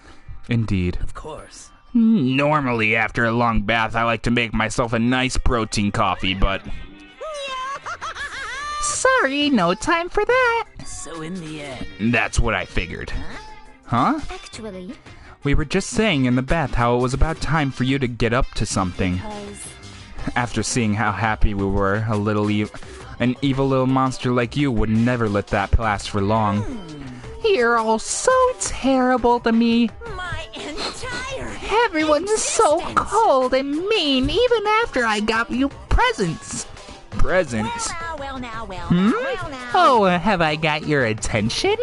Indeed. Of course. Normally, after a long bath, I like to make myself a nice protein coffee, but... Sorry, no time for that. So in the end, that's what I figured. Huh? Actually, We were just saying in the bath how it was about time for you to get up to something. Because After seeing how happy we were, an evil little monster like you would never let that last for long. You're all so terrible to me. My entire Everyone's so existence. cold and mean, even after I got you presents. Presents? Well now. Oh, have I got your attention?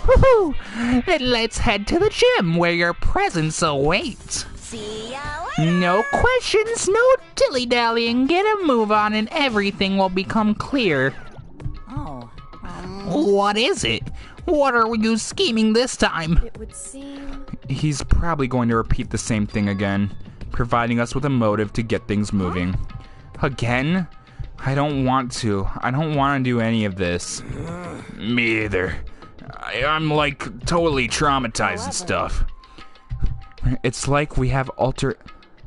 Woohoo! Then let's head to the gym where your presents await. See ya later. No questions, no dilly-dallying. Get a move on and everything will become clear. Oh. What is it? What are you scheming this time? it would seem He's probably going to repeat the same thing again, providing us with a motive to get things moving. Again? I don't want to. I don't want to do any of this. Me either. I'm like totally traumatized and stuff. It's like we have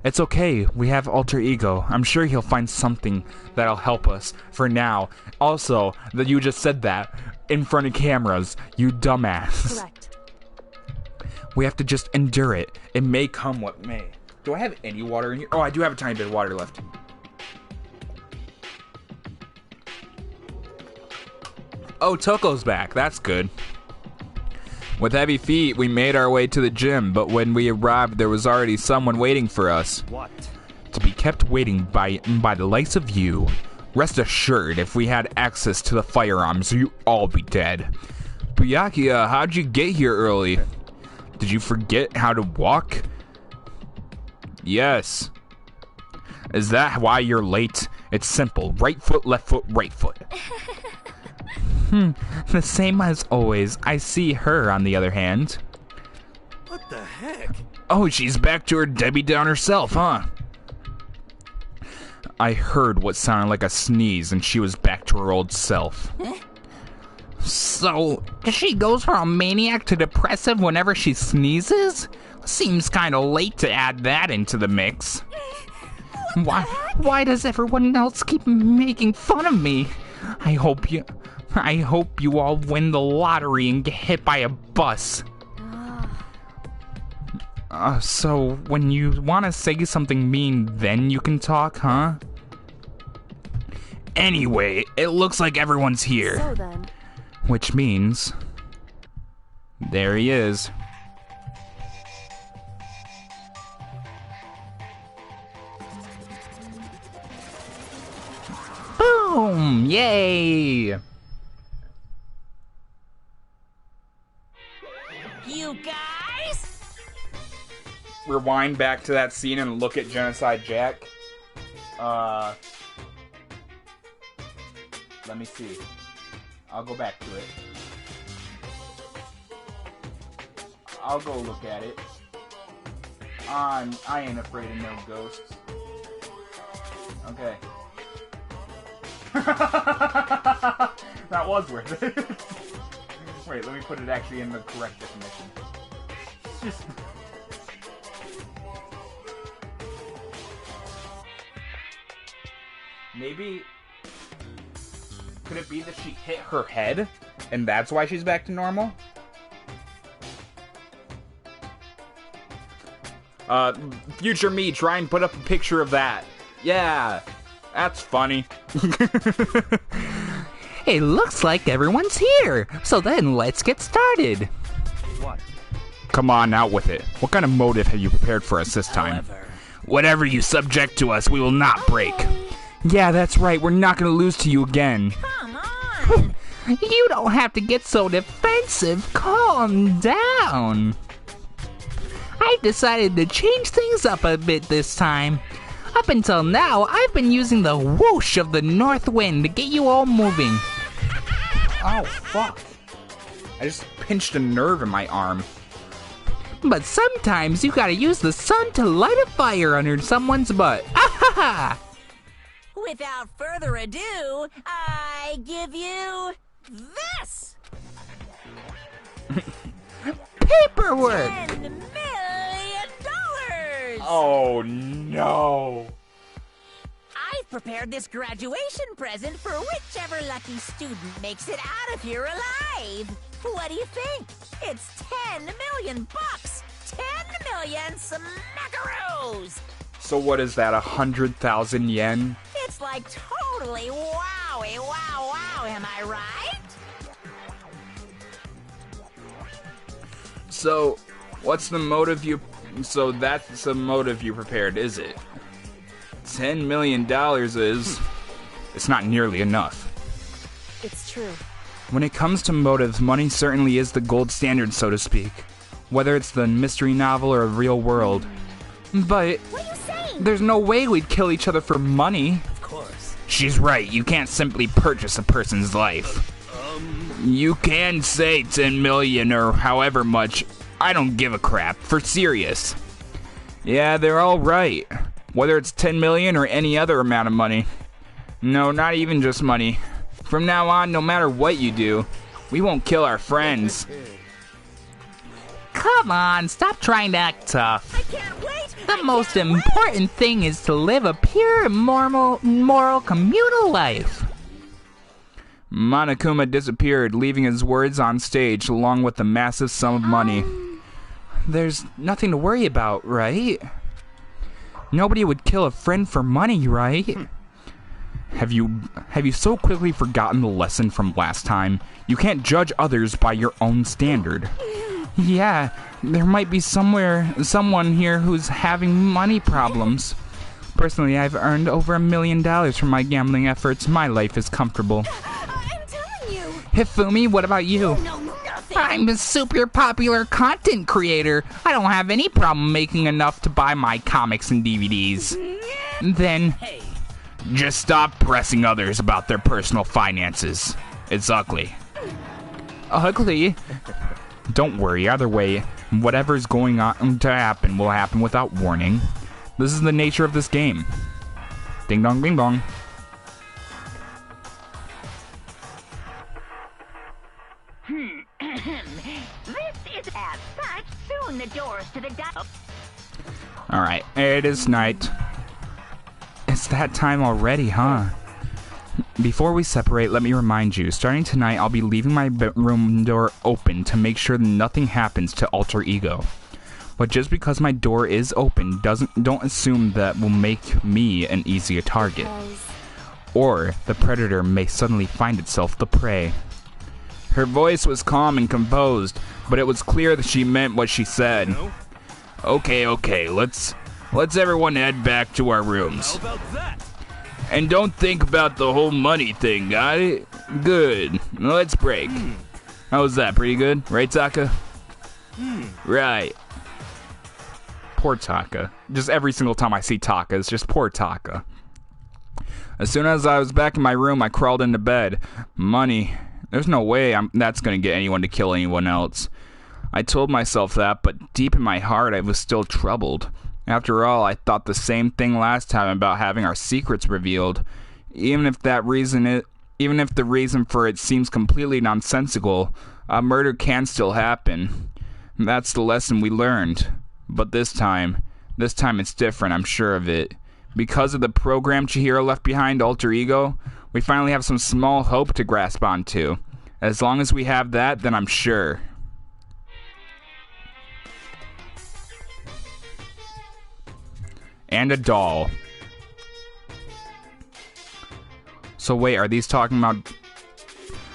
It's okay, we have alter ego. I'm sure he'll find something that'll help us for now. Also, that you just said that in front of cameras, you dumbass. correct. We have to just endure it. It may come what may. Do I have any water in here? Oh, I do have a tiny bit of water left. Oh, Toko's back. That's good. With heavy feet, we made our way to the gym, but when we arrived, there was already someone waiting for us. what? To be kept waiting by the likes of you. Rest assured, if we had access to the firearms, you'd all be dead. Byakuya, how'd you get here early? Did you forget how to walk? Yes. Is that why you're late? It's simple. Right foot, left foot, right foot. The same as always. I see her, on the other hand. What the heck? Oh, she's back to her Debbie Downer self, huh? I heard what sounded like a sneeze, and she was back to her old self. So, she goes from maniac to depressive whenever she sneezes? Seems kinda late to add that into the mix. Why does everyone else keep making fun of me? I hope you all win the lottery and get hit by a bus. So when you want to say something mean, then you can talk, huh? Anyway, it looks like everyone's here. So then, Which means... there he is. Boom! Yay! You guys? Rewind back to that scene and look at Genocide Jack. Let me see. I'll go back to it. I'll go look at it. I ain't afraid of no ghosts. Okay. That was worth it. Wait, let me put it actually in the correct definition. Just... maybe... could it be that she hit her head? And that's why she's back to normal? Future me, try and put up a picture of that. Yeah, that's funny. It looks like everyone's here. So then let's get started. What? Come on, out with it. What kind of motive have you prepared for us this time? However, Whatever you subject to us, we will not break. Yeah, that's right. We're not gonna lose to you again. Come on! You don't have to get so defensive. Calm down. I've decided to change things up a bit this time. Up until now, I've been using the whoosh of the north wind to get you all moving. Oh, fuck. I just pinched a nerve in my arm. But sometimes you gotta use the sun to light a fire under someone's butt. Ah-ha-ha! Without further ado, I give you this! Paperwork! $10 million! Oh, no. I've prepared this graduation present for whichever lucky student makes it out of here alive. What do you think? It's 10 million bucks. 10 million smackaroos. So what is that, 100,000 yen? It's like totally wowie, wow, wow, am I right? So, what's the motive you... So that's the motive you prepared, is it? $10 million is... It's not nearly enough. It's true. When it comes to motives, money certainly is the gold standard, so to speak. Whether it's the mystery novel or a real world. But What are you saying? there's no way we'd kill each other for money. Of course. She's right, you can't simply purchase a person's life. You can say 10 million or however much. I don't give a crap, for serious. Yeah, they're all right. Whether it's 10 million or any other amount of money. No, not even just money. From now on, no matter what you do, we won't kill our friends. Come on, stop trying to act tough. I can't wait. The most important thing is to live a pure, moral communal life. Monokuma disappeared, leaving his words on stage along with the massive sum of money. There's nothing to worry about, right? Nobody would kill a friend for money, right? Have you so quickly forgotten the lesson from last time? You can't judge others by your own standard. Yeah, there might be someone here who's having money problems. Personally, I've earned over $1 million from my gambling efforts. My life is comfortable. I'm telling you. Hifumi, what about you? No, nothing. I'm a super popular content creator. I don't have any problem making enough to buy my comics and DVDs. Then, Just stop pressing others about their personal finances. It's ugly. ugly. Don't worry, either way, whatever's going on to happen will happen without warning. This is the nature of this game. Ding dong, bing bong. This is as such. Soon the doors to the Alright, it is night. It's that time already, huh? Before we separate, let me remind you, starting tonight, I'll be leaving my room door open to make sure that nothing happens to Alter Ego. But just because my door is open, don't assume that will make me an easier target. Guys, Or the predator may suddenly find itself the prey. Her voice was calm and composed, but it was clear that she meant what she said. Okay, let's everyone head back to our rooms. How about that? And don't think about the whole money thing, got it? Good. Let's break. How was that? Pretty good? Right, Taka? Right. Poor Taka. Just every single time I see Taka, it's just poor Taka. As soon as I was back in my room, I crawled into bed. Money. There's no way that's gonna get anyone to kill anyone else. I told myself that, but deep in my heart, I was still troubled. After all, I thought the same thing last time about having our secrets revealed. Even if the reason for it seems completely nonsensical, a murder can still happen. That's the lesson we learned. But this time it's different, I'm sure of it. Because of the program Chihiro left behind, Alter Ego, we finally have some small hope to grasp onto. As long as we have that, then I'm sure. And a doll. So wait, are these talking about...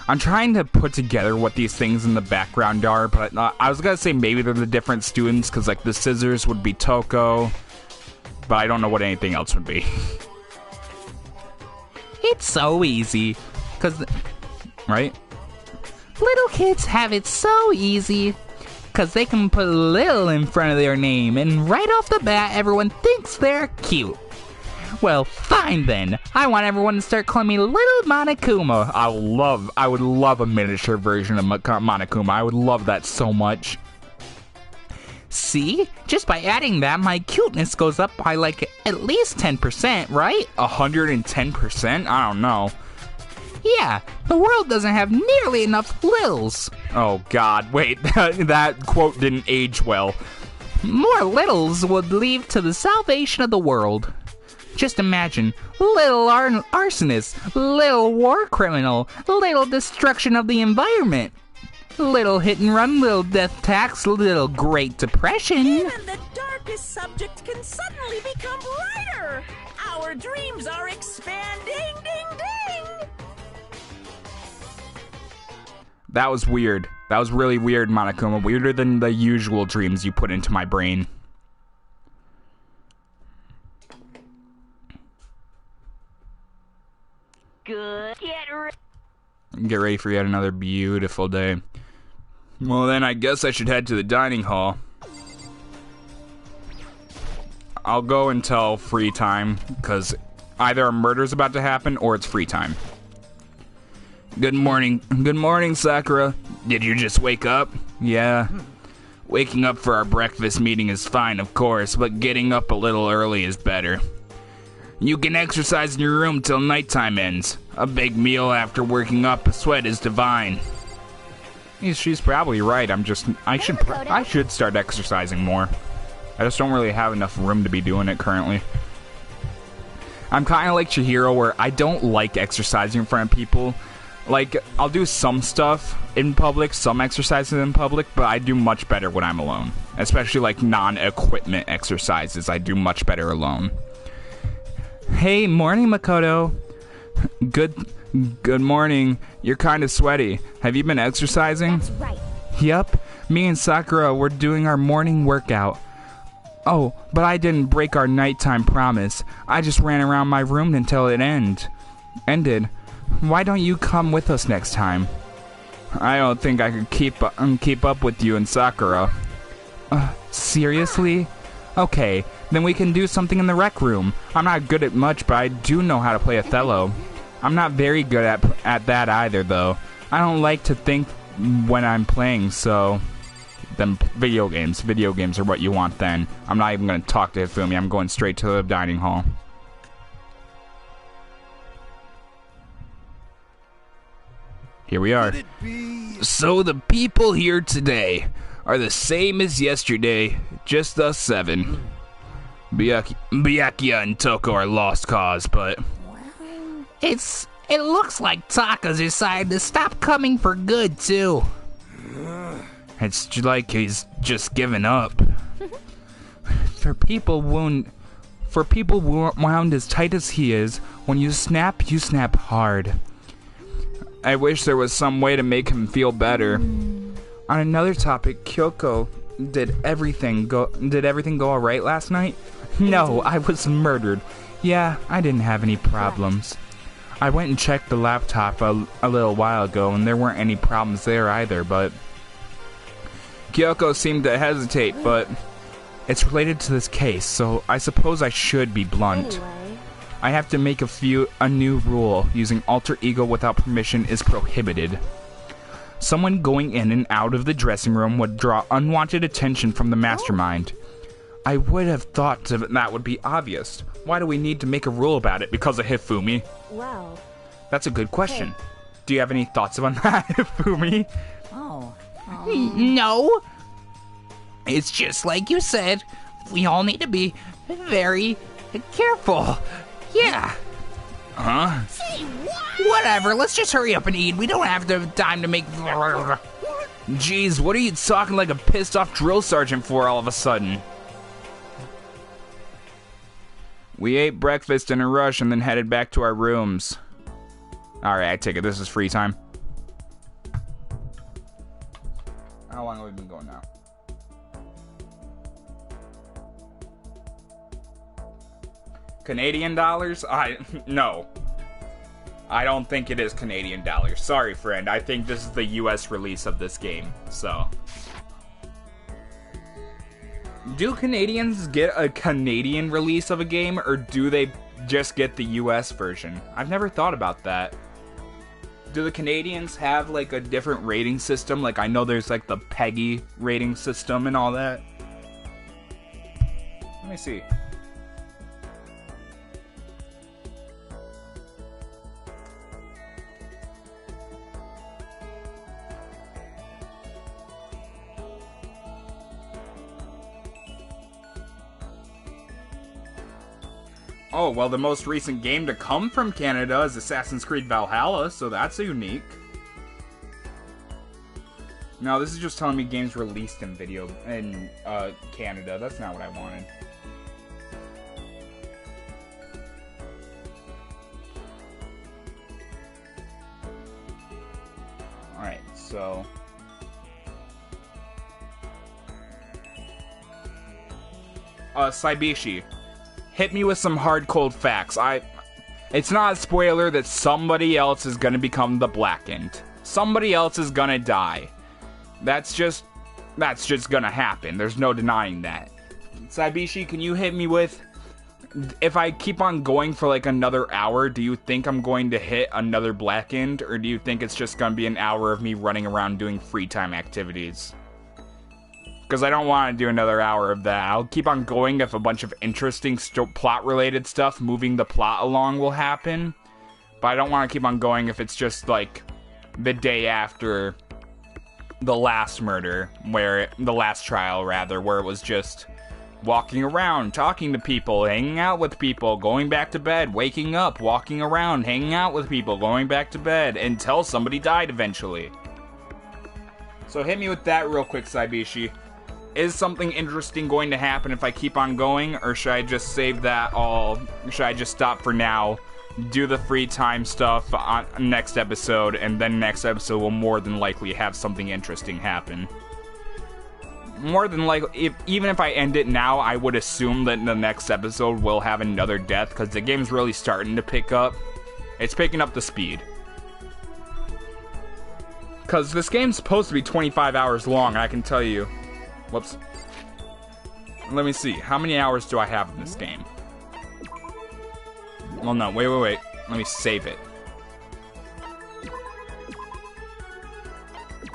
I'm trying to put together what these things in the background are, but I was gonna say maybe they're the different students, because like the scissors would be Toko, but I don't know what anything else would be. It's so easy. Right? Little kids have it so easy. Because they can put little in front of their name, and right off the bat, everyone thinks they're cute. Well, fine then. I want everyone to start calling me Little Monokuma. I would love a miniature version of Monokuma. I would love that so much. See? Just by adding that, my cuteness goes up by like at least 10%, right? 110%? I don't know. Yeah, the world doesn't have nearly enough littles. Oh god, wait, that quote didn't age well. More littles would lead to the salvation of the world. Just imagine, little arsonist, little war criminal, little destruction of the environment, little hit and run, little death tax, little Great Depression. Even the darkest subject can suddenly become lighter. Our dreams are expanding, ding ding. That was weird. That was really weird, Monokuma. Weirder than the usual dreams you put into my brain. Good. Get ready for yet another beautiful day. Well then, I guess I should head to the dining hall. I'll go until free time, because either a murder's about to happen or it's free time. Good morning. Good morning, Sakura. Did you just wake up? Yeah. Waking up for our breakfast meeting is fine, of course, but getting up a little early is better. You can exercise in your room till nighttime ends. A big meal after working up a sweat is divine. She's probably right. I should start exercising more. I just don't really have enough room to be doing it currently. I'm kind of like Chihiro, where I don't like exercising in front of people. Like, I'll do some stuff in public, some exercises in public, but I do much better when I'm alone. Especially, like, non-equipment exercises. I do much better alone. Hey, morning, Makoto. Good morning. You're kind of sweaty. Have you been exercising? That's right. Yep, me and Sakura were doing our morning workout. Oh, but I didn't break our nighttime promise. I just ran around my room until it ended. Why don't you come with us next time? I don't think I could keep up with you and Sakura. Seriously? Okay, then we can do something in the rec room. I'm not good at much, but I do know how to play Othello. I'm not very good at that either, though. I don't like to think when I'm playing, so... Then video games. Video games are what you want then. I'm not even going to talk to Hifumi. I'm going straight to the dining hall. Here we are. So the people here today are the same as yesterday, just us 7. Byakuya and Toko are lost cause, but... It looks like Taka's decided to stop coming for good, too. It's like he's just given up. For people wound as tight as he is, when you snap hard. I wish there was some way to make him feel better. On another topic, Kyoko, did everything go alright last night? No, I was murdered. Yeah, I didn't have any problems. I went and checked the laptop a little while ago, and there weren't any problems there either, but... Kyoko seemed to hesitate, but... It's related to this case, so I suppose I should be blunt. Anyway. I have to make a new rule. Using alter ego without permission is prohibited. Someone going in and out of the dressing room would draw unwanted attention from the mastermind. I would have thought that would be obvious. Why do we need to make a rule about it? Because of Hifumi? Well, That's a good question. Do you have any thoughts on that, Hifumi? No. It's just like you said. We all need to be very careful. Yeah. Huh? Say what? Whatever, let's just hurry up and eat. We don't have the time to make... Jeez, what are you talking like a pissed off drill sergeant for all of a sudden? We ate breakfast in a rush and then headed back to our rooms. Alright, I take it this is free time. How long have we been going now? Canadian dollars? No. I don't think it is Canadian dollars. Sorry, friend. I think this is the US release of this game, so. Do Canadians get a Canadian release of a game, or do they just get the US version? I've never thought about that. Do the Canadians have, like, a different rating system? Like, I know there's, like, the PEGI rating system and all that. Let me see. Oh, well, the most recent game to come from Canada is Assassin's Creed Valhalla, so that's unique. No, this is just telling me games released in Canada. That's not what I wanted. Alright, so... Saibishi. Hit me with some hard cold facts. It's not a spoiler that somebody else is gonna become the Blackened. Somebody else is gonna die. That's just gonna happen. There's no denying that. Saibishi, can you hit me with, if I keep on going for like another hour, do you think I'm going to hit another Blackened, or do you think it's just gonna be an hour of me running around doing free time activities? Because I don't want to do another hour of that. I'll keep on going if a bunch of interesting plot-related stuff, moving the plot along, will happen. But I don't want to keep on going if it's just, like, the day after the last murder, the last trial, rather, where it was just walking around, talking to people, hanging out with people, going back to bed, waking up, walking around, hanging out with people, going back to bed, until somebody died eventually. So hit me with that real quick, Saibishi. Is something interesting going to happen if I keep on going, or should I just save that all? Should I just stop for now, do the free time stuff on next episode, and then next episode will more than likely have something interesting happen? More than likely, even if I end it now, I would assume that the next episode will have another death, because the game's really starting to pick up. It's picking up the speed. Because this game's supposed to be 25 hours long, I can tell you. Whoops. Let me see. How many hours do I have in this game? Well, no. Wait. Let me save it.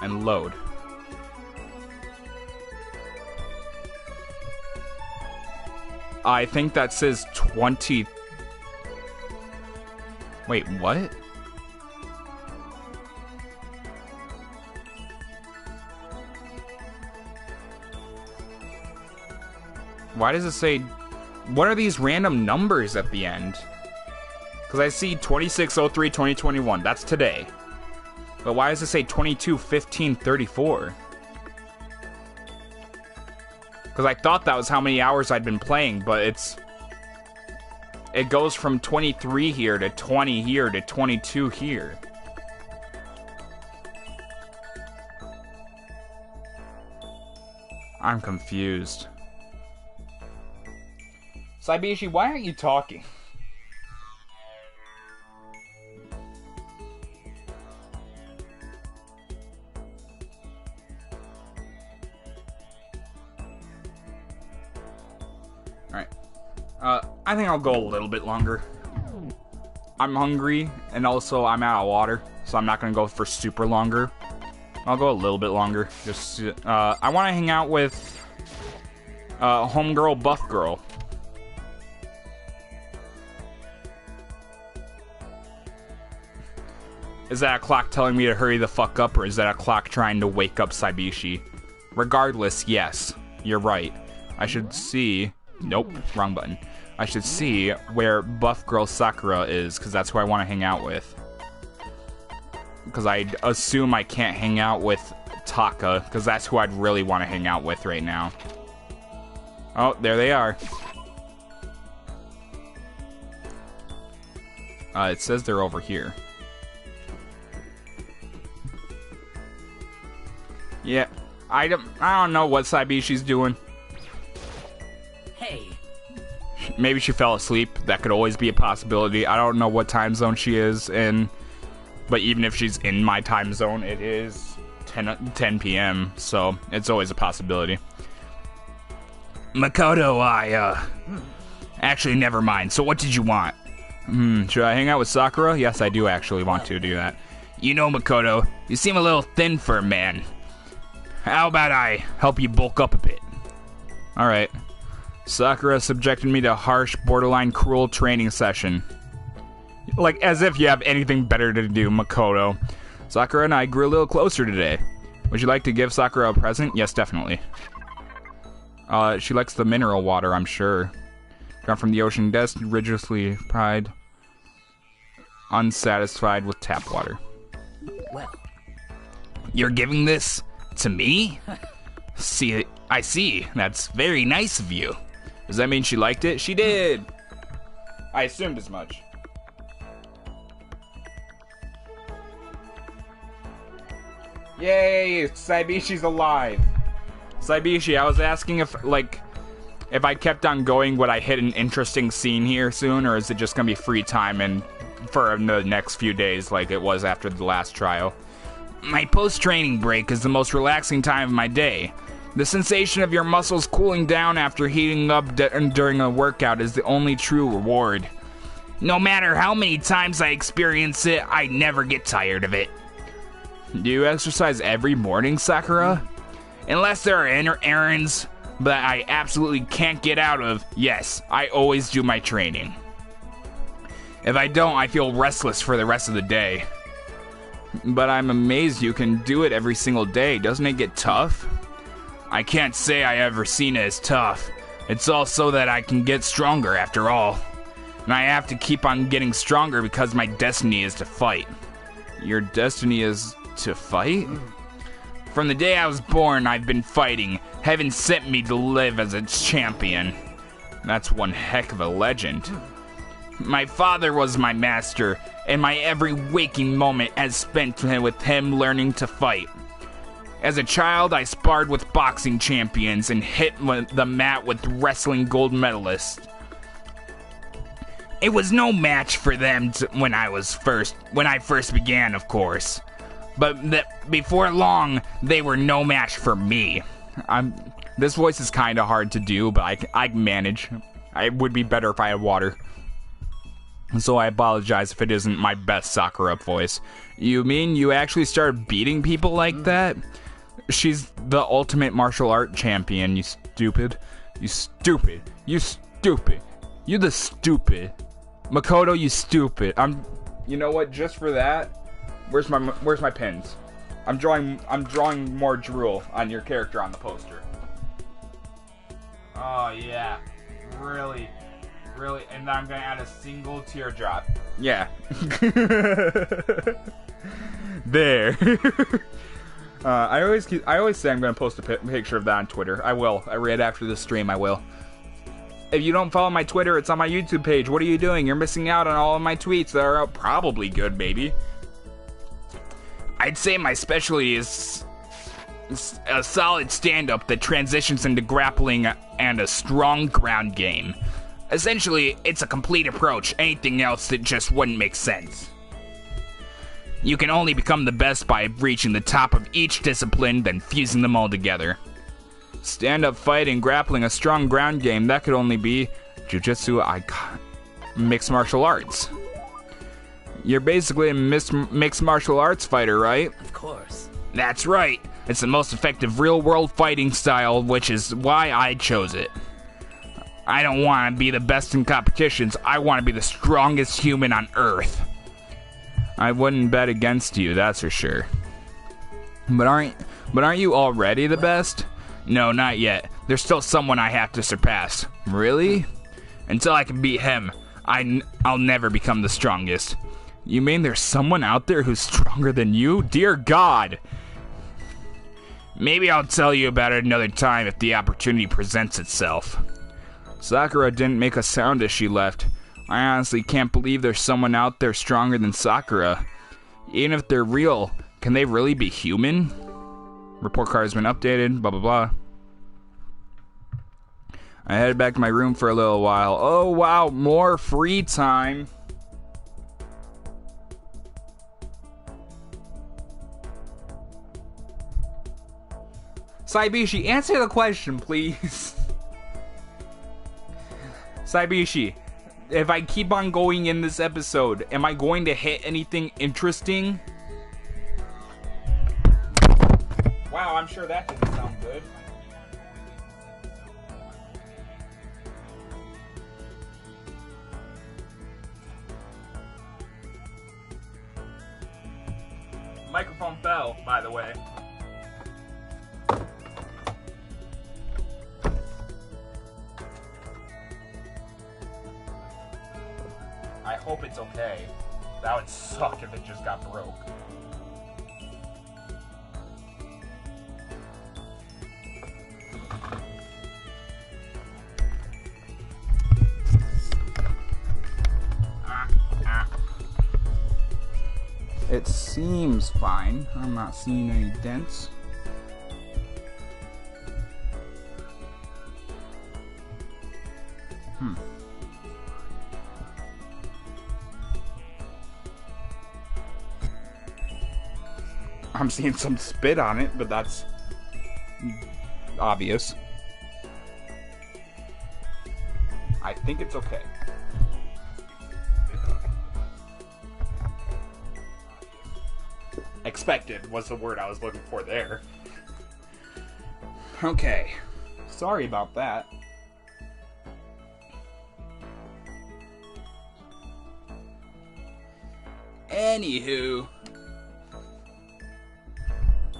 And load. I think that says 20... Wait, what? Why does it say... What are these random numbers at the end? Because I see 26/03/2021. That's today. But why does it say 22/15/34? Because I thought that was how many hours I'd been playing, but it goes from 23 here to 20 here to 22 here. I'm confused. Saibishi, why aren't you talking? Alright. I think I'll go a little bit longer. I'm hungry, and also I'm out of water, so I'm not gonna go for super longer. I'll go a little bit longer. Just, I want to hang out with homegirl Buff Girl. Is that a clock telling me to hurry the fuck up, or is that a clock trying to wake up Saibishi? Regardless, yes, you're right. I should see... Nope, wrong button. I should see where Buff Girl Sakura is, because that's who I want to hang out with. Because I assume I can't hang out with Taka, because that's who I'd really want to hang out with right now. Oh, there they are. It says they're over here. Yeah, I don't know what Saibishi's doing. Hey. Maybe she fell asleep. That could always be a possibility. I don't know what time zone she is in, but even if she's in my time zone, it is 10 p.m., so it's always a possibility. Makoto, actually, never mind. So what did you want? Should I hang out with Sakura? Yes, I do actually want to do that. You know, Makoto, you seem a little thin for a man. How about I help you bulk up a bit? Alright. Sakura subjected me to a harsh, borderline cruel training session. Like, as if you have anything better to do, Makoto. Sakura and I grew a little closer today. Would you like to give Sakura a present? Yes, definitely. She likes the mineral water, I'm sure. Drawn from the ocean depths, rigorously pride, unsatisfied with tap water. Well, you're giving this to me? I see. That's very nice of you. Does that mean she liked it? She did. I assumed as much. Yay! Saibishi's alive. Saibishi, I was asking if I kept on going, would I hit an interesting scene here soon, or is it just gonna be free time and for the next few days like it was after the last trial? My post-training break is the most relaxing time of my day. The sensation of your muscles cooling down after heating up during a workout is the only true reward. No matter how many times I experience it, I never get tired of it. Do you exercise every morning, Sakura? Unless there are errands that I absolutely can't get out of, yes, I always do my training. If I don't, I feel restless for the rest of the day. But I'm amazed you can do it every single day. Doesn't it get tough? I can't say I ever seen it as tough. It's all so that I can get stronger after all. And I have to keep on getting stronger because my destiny is to fight. Your destiny is to fight? From the day I was born, I've been fighting. Heaven sent me to live as its champion. That's one heck of a legend. My father was my master, and my every waking moment has spent with him learning to fight. As a child, I sparred with boxing champions and hit the mat with wrestling gold medalists. It was no match for them when I first began, of course. But before long, they were no match for me. This voice is kind of hard to do, but I can manage. It would be better if I had water. So I apologize if it isn't my best Sakura voice. You mean you actually started beating people like that? She's the ultimate martial art champion, you stupid. You stupid. You stupid. You the stupid. Makoto, you stupid. You know what, just for that, where's my pins? I'm drawing more drool on your character on the poster. Oh yeah. Really, and then I'm gonna add a single teardrop. Yeah. There. I always say I'm gonna post a picture of that on Twitter. I will. Right after the stream, I will. If you don't follow my Twitter, it's on my YouTube page. What are you doing? You're missing out on all of my tweets that are probably good, maybe. I'd say my specialty is a solid stand-up that transitions into grappling and a strong ground game. Essentially, it's a complete approach. Anything else that just wouldn't make sense. You can only become the best by reaching the top of each discipline, then fusing them all together. Stand-up fighting, grappling, a strong ground game, that could only be jujitsu, mixed martial arts. You're basically a mixed martial arts fighter, right? Of course. That's right. It's the most effective real-world fighting style, which is why I chose it. I don't want to be the best in competitions. I want to be the strongest human on Earth. I wouldn't bet against you, that's for sure. But aren't you already the best? No, not yet. There's still someone I have to surpass. Really? Until I can beat him, I'll never become the strongest. You mean there's someone out there who's stronger than you? Dear God! Maybe I'll tell you about it another time if the opportunity presents itself. Sakura didn't make a sound as she left. I honestly can't believe there's someone out there stronger than Sakura. Even if they're real, can they really be human? Report card has been updated, blah blah blah. I headed back to my room for a little while. Oh wow, more free time. Saibishi, answer the question, please. Saibishi, if I keep on going in this episode, am I going to hit anything interesting? Wow, I'm sure that didn't sound good. Microphone fell, by the way. I hope it's okay. That would suck if it just got broke. It seems fine. I'm not seeing any dents. I'm seeing some spit on it, but that's obvious. I think it's okay. Expected was the word I was looking for there. Okay. Sorry about that. Anywho.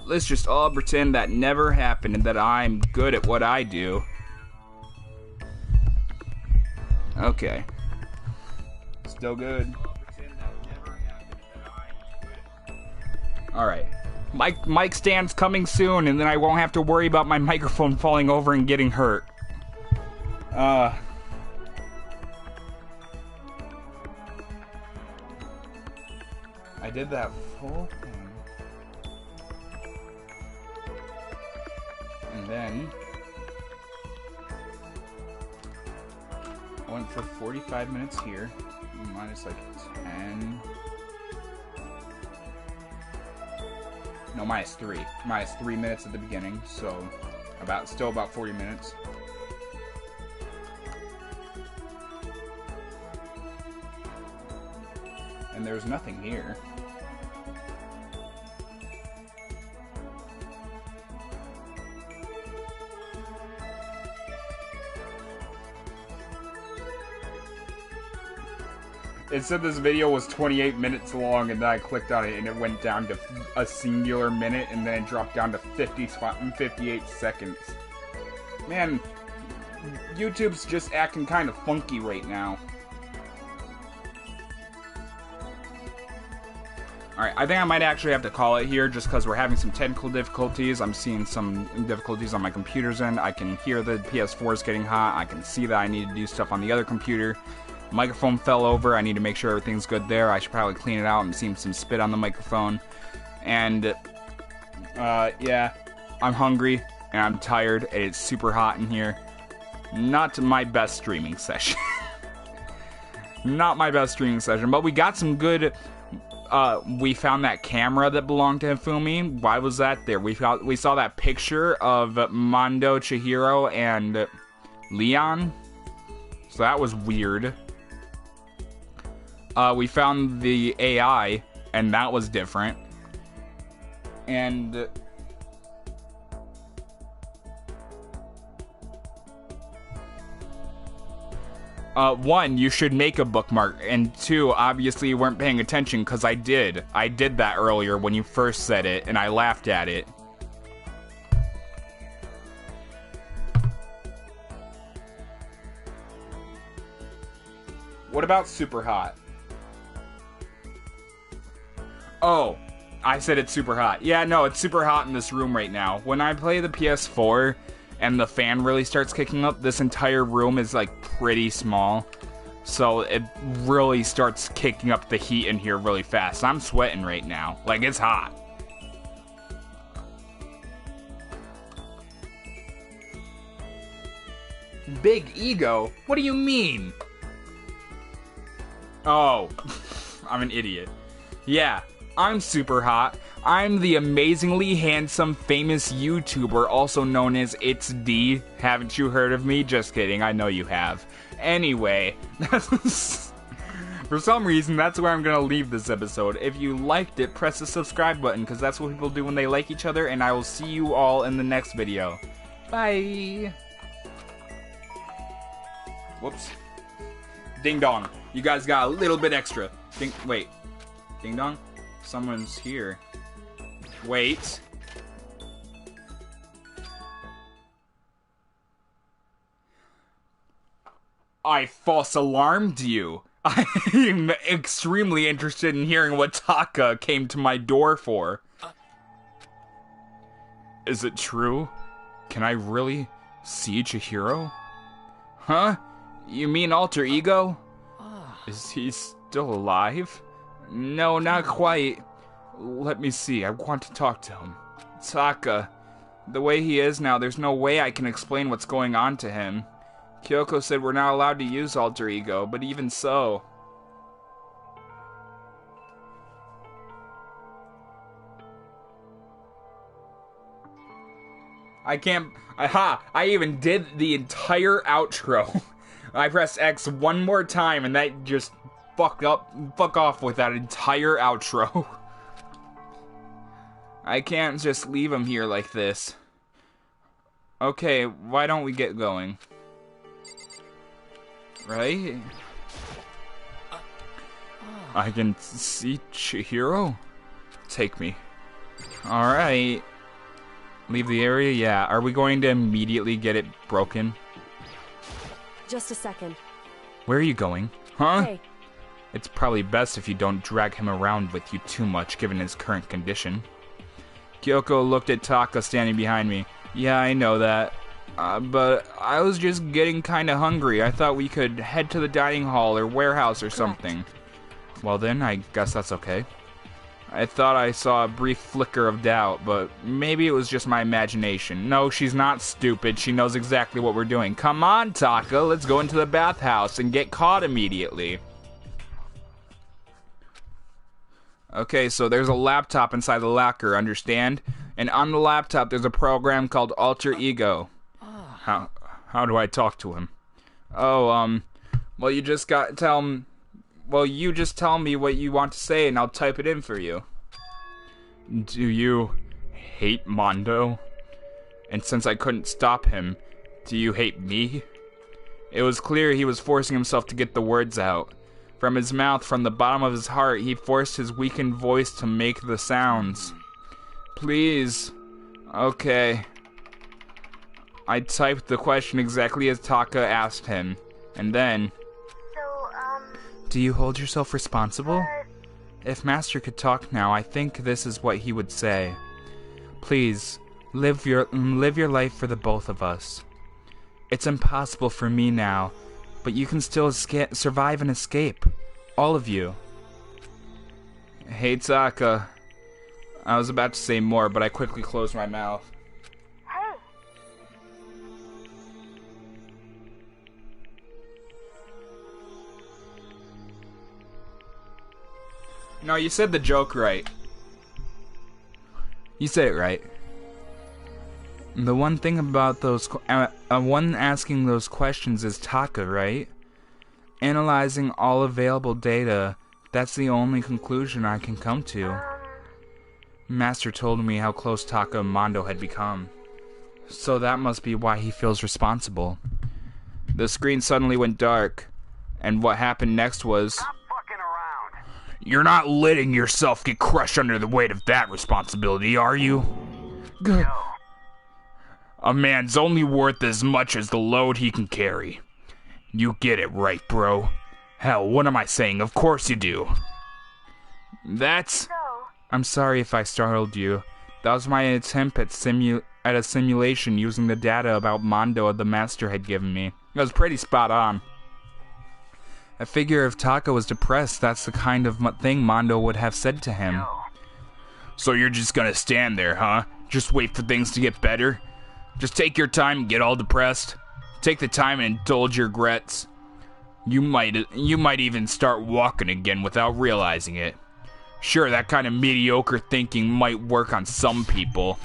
Let's just all pretend that never happened and that I'm good at what I do. Okay. Still good. Alright. Mic stand's coming soon, and then I won't have to worry about my microphone falling over and getting hurt. I did that full thing. And then I went for 45 minutes here, minus like 10. No, minus 3. Minus 3 minutes at the beginning, so still about 40 minutes. And there's nothing here. It said this video was 28 minutes long, and then I clicked on it, and it went down to a singular minute, and then it dropped down to 58 seconds. Man, YouTube's just acting kind of funky right now. Alright, I think I might actually have to call it here, just because we're having some technical difficulties. I'm seeing some difficulties on my computer's end. I can hear the PS4 is getting hot. I can see that I need to do stuff on the other computer. Microphone fell over. I need to make sure everything's good there. I should probably clean it out. I'm seeing some spit on the microphone. And, yeah, I'm hungry, and I'm tired, and it's super hot in here. Not my best streaming session. Not my best streaming session, but we got some good... we found that camera that belonged to Hifumi. Why was that there? We saw that picture of Mondo, Chihiro, and Leon. So that was weird. We found the AI, and that was different. And... one, you should make a bookmark, and two, obviously you weren't paying attention, because I did. I did that earlier when you first said it, and I laughed at it. What about super hot? Oh, I said it's super hot. Yeah, no, it's super hot in this room right now. When I play the PS4 and the fan really starts kicking up, this entire room is like pretty small. So it really starts kicking up the heat in here really fast. I'm sweating right now. Like, it's hot. Big ego? What do you mean? Oh, I'm an idiot. Yeah, I'm super hot. I'm the amazingly handsome, famous YouTuber, also known as It's D. Haven't you heard of me? Just kidding, I know you have. Anyway, for some reason, that's where I'm gonna leave this episode. If you liked it, press the subscribe button, because that's what people do when they like each other, and I will see you all in the next video. Bye! Whoops. Ding dong. You guys got a little bit extra. Wait. Ding dong? Someone's here. Wait. I false alarmed you. I'm extremely interested in hearing what Taka came to my door for. Is it true? Can I really see Chihiro? Huh? You mean alter ego? Is he still alive? No, not quite. Let me see, I want to talk to him. Taka, the way he is now, there's no way I can explain what's going on to him. Kyoko said we're not allowed to use alter ego, but even so... I can't... Aha! I even did the entire outro. I pressed X one more time and that just fuck off with that entire outro. I can't just leave him here like this. Okay, why don't we get going? Right? I can see Chihiro? Take me. Alright. Leave the area? Yeah. Are we going to immediately get it broken? Just a second. Where are you going? Huh? Hey. It's probably best if you don't drag him around with you too much, given his current condition. Kyoko looked at Taka standing behind me. Yeah, I know that. But I was just getting kinda hungry. I thought we could head to the dining hall or warehouse or something. Well then, I guess that's okay. I thought I saw a brief flicker of doubt, but maybe it was just my imagination. No, she's not stupid. She knows exactly what we're doing. Come on, Taka, let's go into the bathhouse and get caught immediately. Okay, so there's a laptop inside the locker, understand? And on the laptop there's a program called Alter Ego. How do I talk to him? Oh, well you just tell me what you want to say and I'll type it in for you. Do you hate Mondo? And since I couldn't stop him, do you hate me? It was clear he was forcing himself to get the words out. From his mouth, from the bottom of his heart, he forced his weakened voice to make the sounds. Please. Okay. I typed the question exactly as Taka asked him. And then... Do you hold yourself responsible? If Master could talk now, I think this is what he would say. Please, live your life for the both of us. It's impossible for me now, but you can still survive and escape. All of you. Hey, Taka. I was about to say more, but I quickly closed my mouth. Hey. No, you said the joke right. You said it right. The one thing about those, one asking those questions is Taka, right? Analyzing all available data, that's the only conclusion I can come to. Master told me how close Taka and Mondo had become. So that must be why he feels responsible. The screen suddenly went dark, and what happened next was... Stop fucking around. You're not letting yourself get crushed under the weight of that responsibility, are you? No. A man's only worth as much as the load he can carry. You get it right, bro. Hell, what am I saying? Of course you do. That's... So, I'm sorry if I startled you. That was my attempt at a simulation using the data about Mondo the Master had given me. It was pretty spot on. I figure if Taka was depressed, that's the kind of thing Mondo would have said to him. So you're just gonna stand there, huh? Just wait for things to get better? Just take your time and get all depressed? Take the time and indulge your regrets. You might even start walking again without realizing it. Sure, that kind of mediocre thinking might work on some people.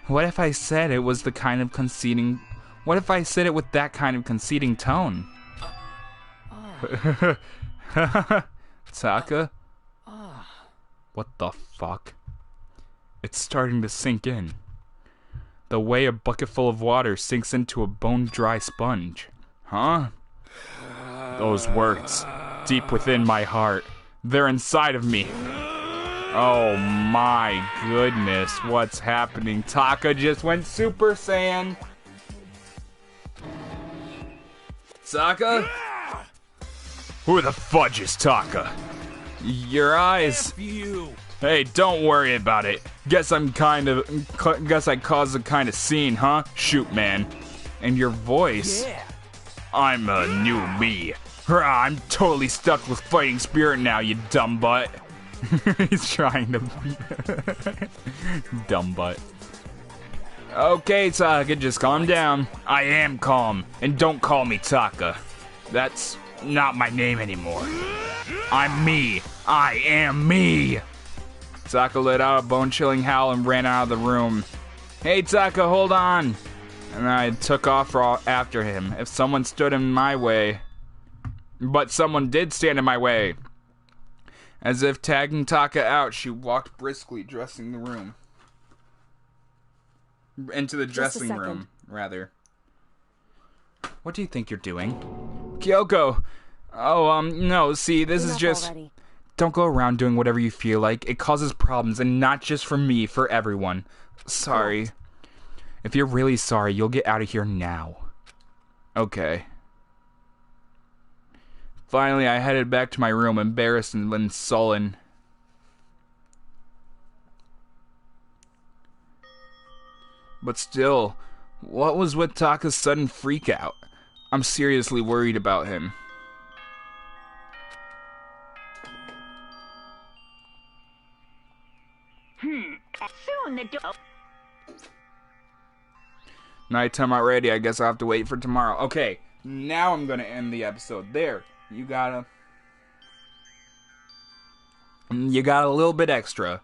What if I said it was the kind of conceding... What if I said it with that kind of conceding tone? Taka? What the fuck? It's starting to sink in. The way a bucket full of water sinks into a bone-dry sponge. Huh? Those words, deep within my heart. They're inside of me. Oh my goodness, what's happening? Taka just went Super Saiyan. Taka? Who the fudge is Taka? Your eyes. Hey, don't worry about it. Guess I caused a kind of scene, huh? Shoot, man. And your voice. I'm a new me. I'm totally stuck with fighting spirit now, you dumb butt. He's trying to... dumb butt. Okay, Taka, just calm down. I am calm, and don't call me Taka. That's not my name anymore. I'm me. I am me. Taka let out a bone-chilling howl and ran out of the room. Hey, Taka, hold on. And I took off after him. If someone stood in my way... But someone did stand in my way. As if tagging Taka out, she walked briskly, dressing the room. Into the dressing room, rather. What do you think you're doing? Kyoko! Oh, no, see, this is just... Already. Don't go around doing whatever you feel like. It causes problems, and not just for me, for everyone. Sorry. If you're really sorry, you'll get out of here now. Okay. Finally, I headed back to my room, embarrassed and sullen. But still, what was with Taka's sudden freak out? I'm seriously worried about him. Soon the door. Nighttime already, I guess I'll have to wait for tomorrow. Okay, now I'm gonna end the episode. There, you got a little bit extra.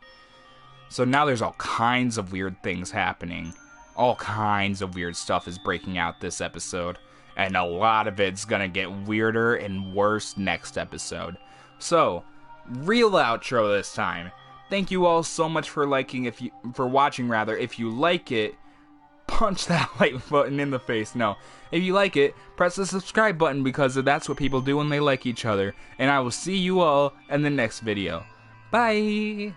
So now there's all kinds of weird things happening. All kinds of weird stuff is breaking out this episode. And a lot of it's gonna get weirder and worse next episode. So, real outro this time. Thank you all so much for watching rather. If you like it, punch that like button in the face. No. If you like it, press the subscribe button because that's what people do when they like each other. And I will see you all in the next video. Bye!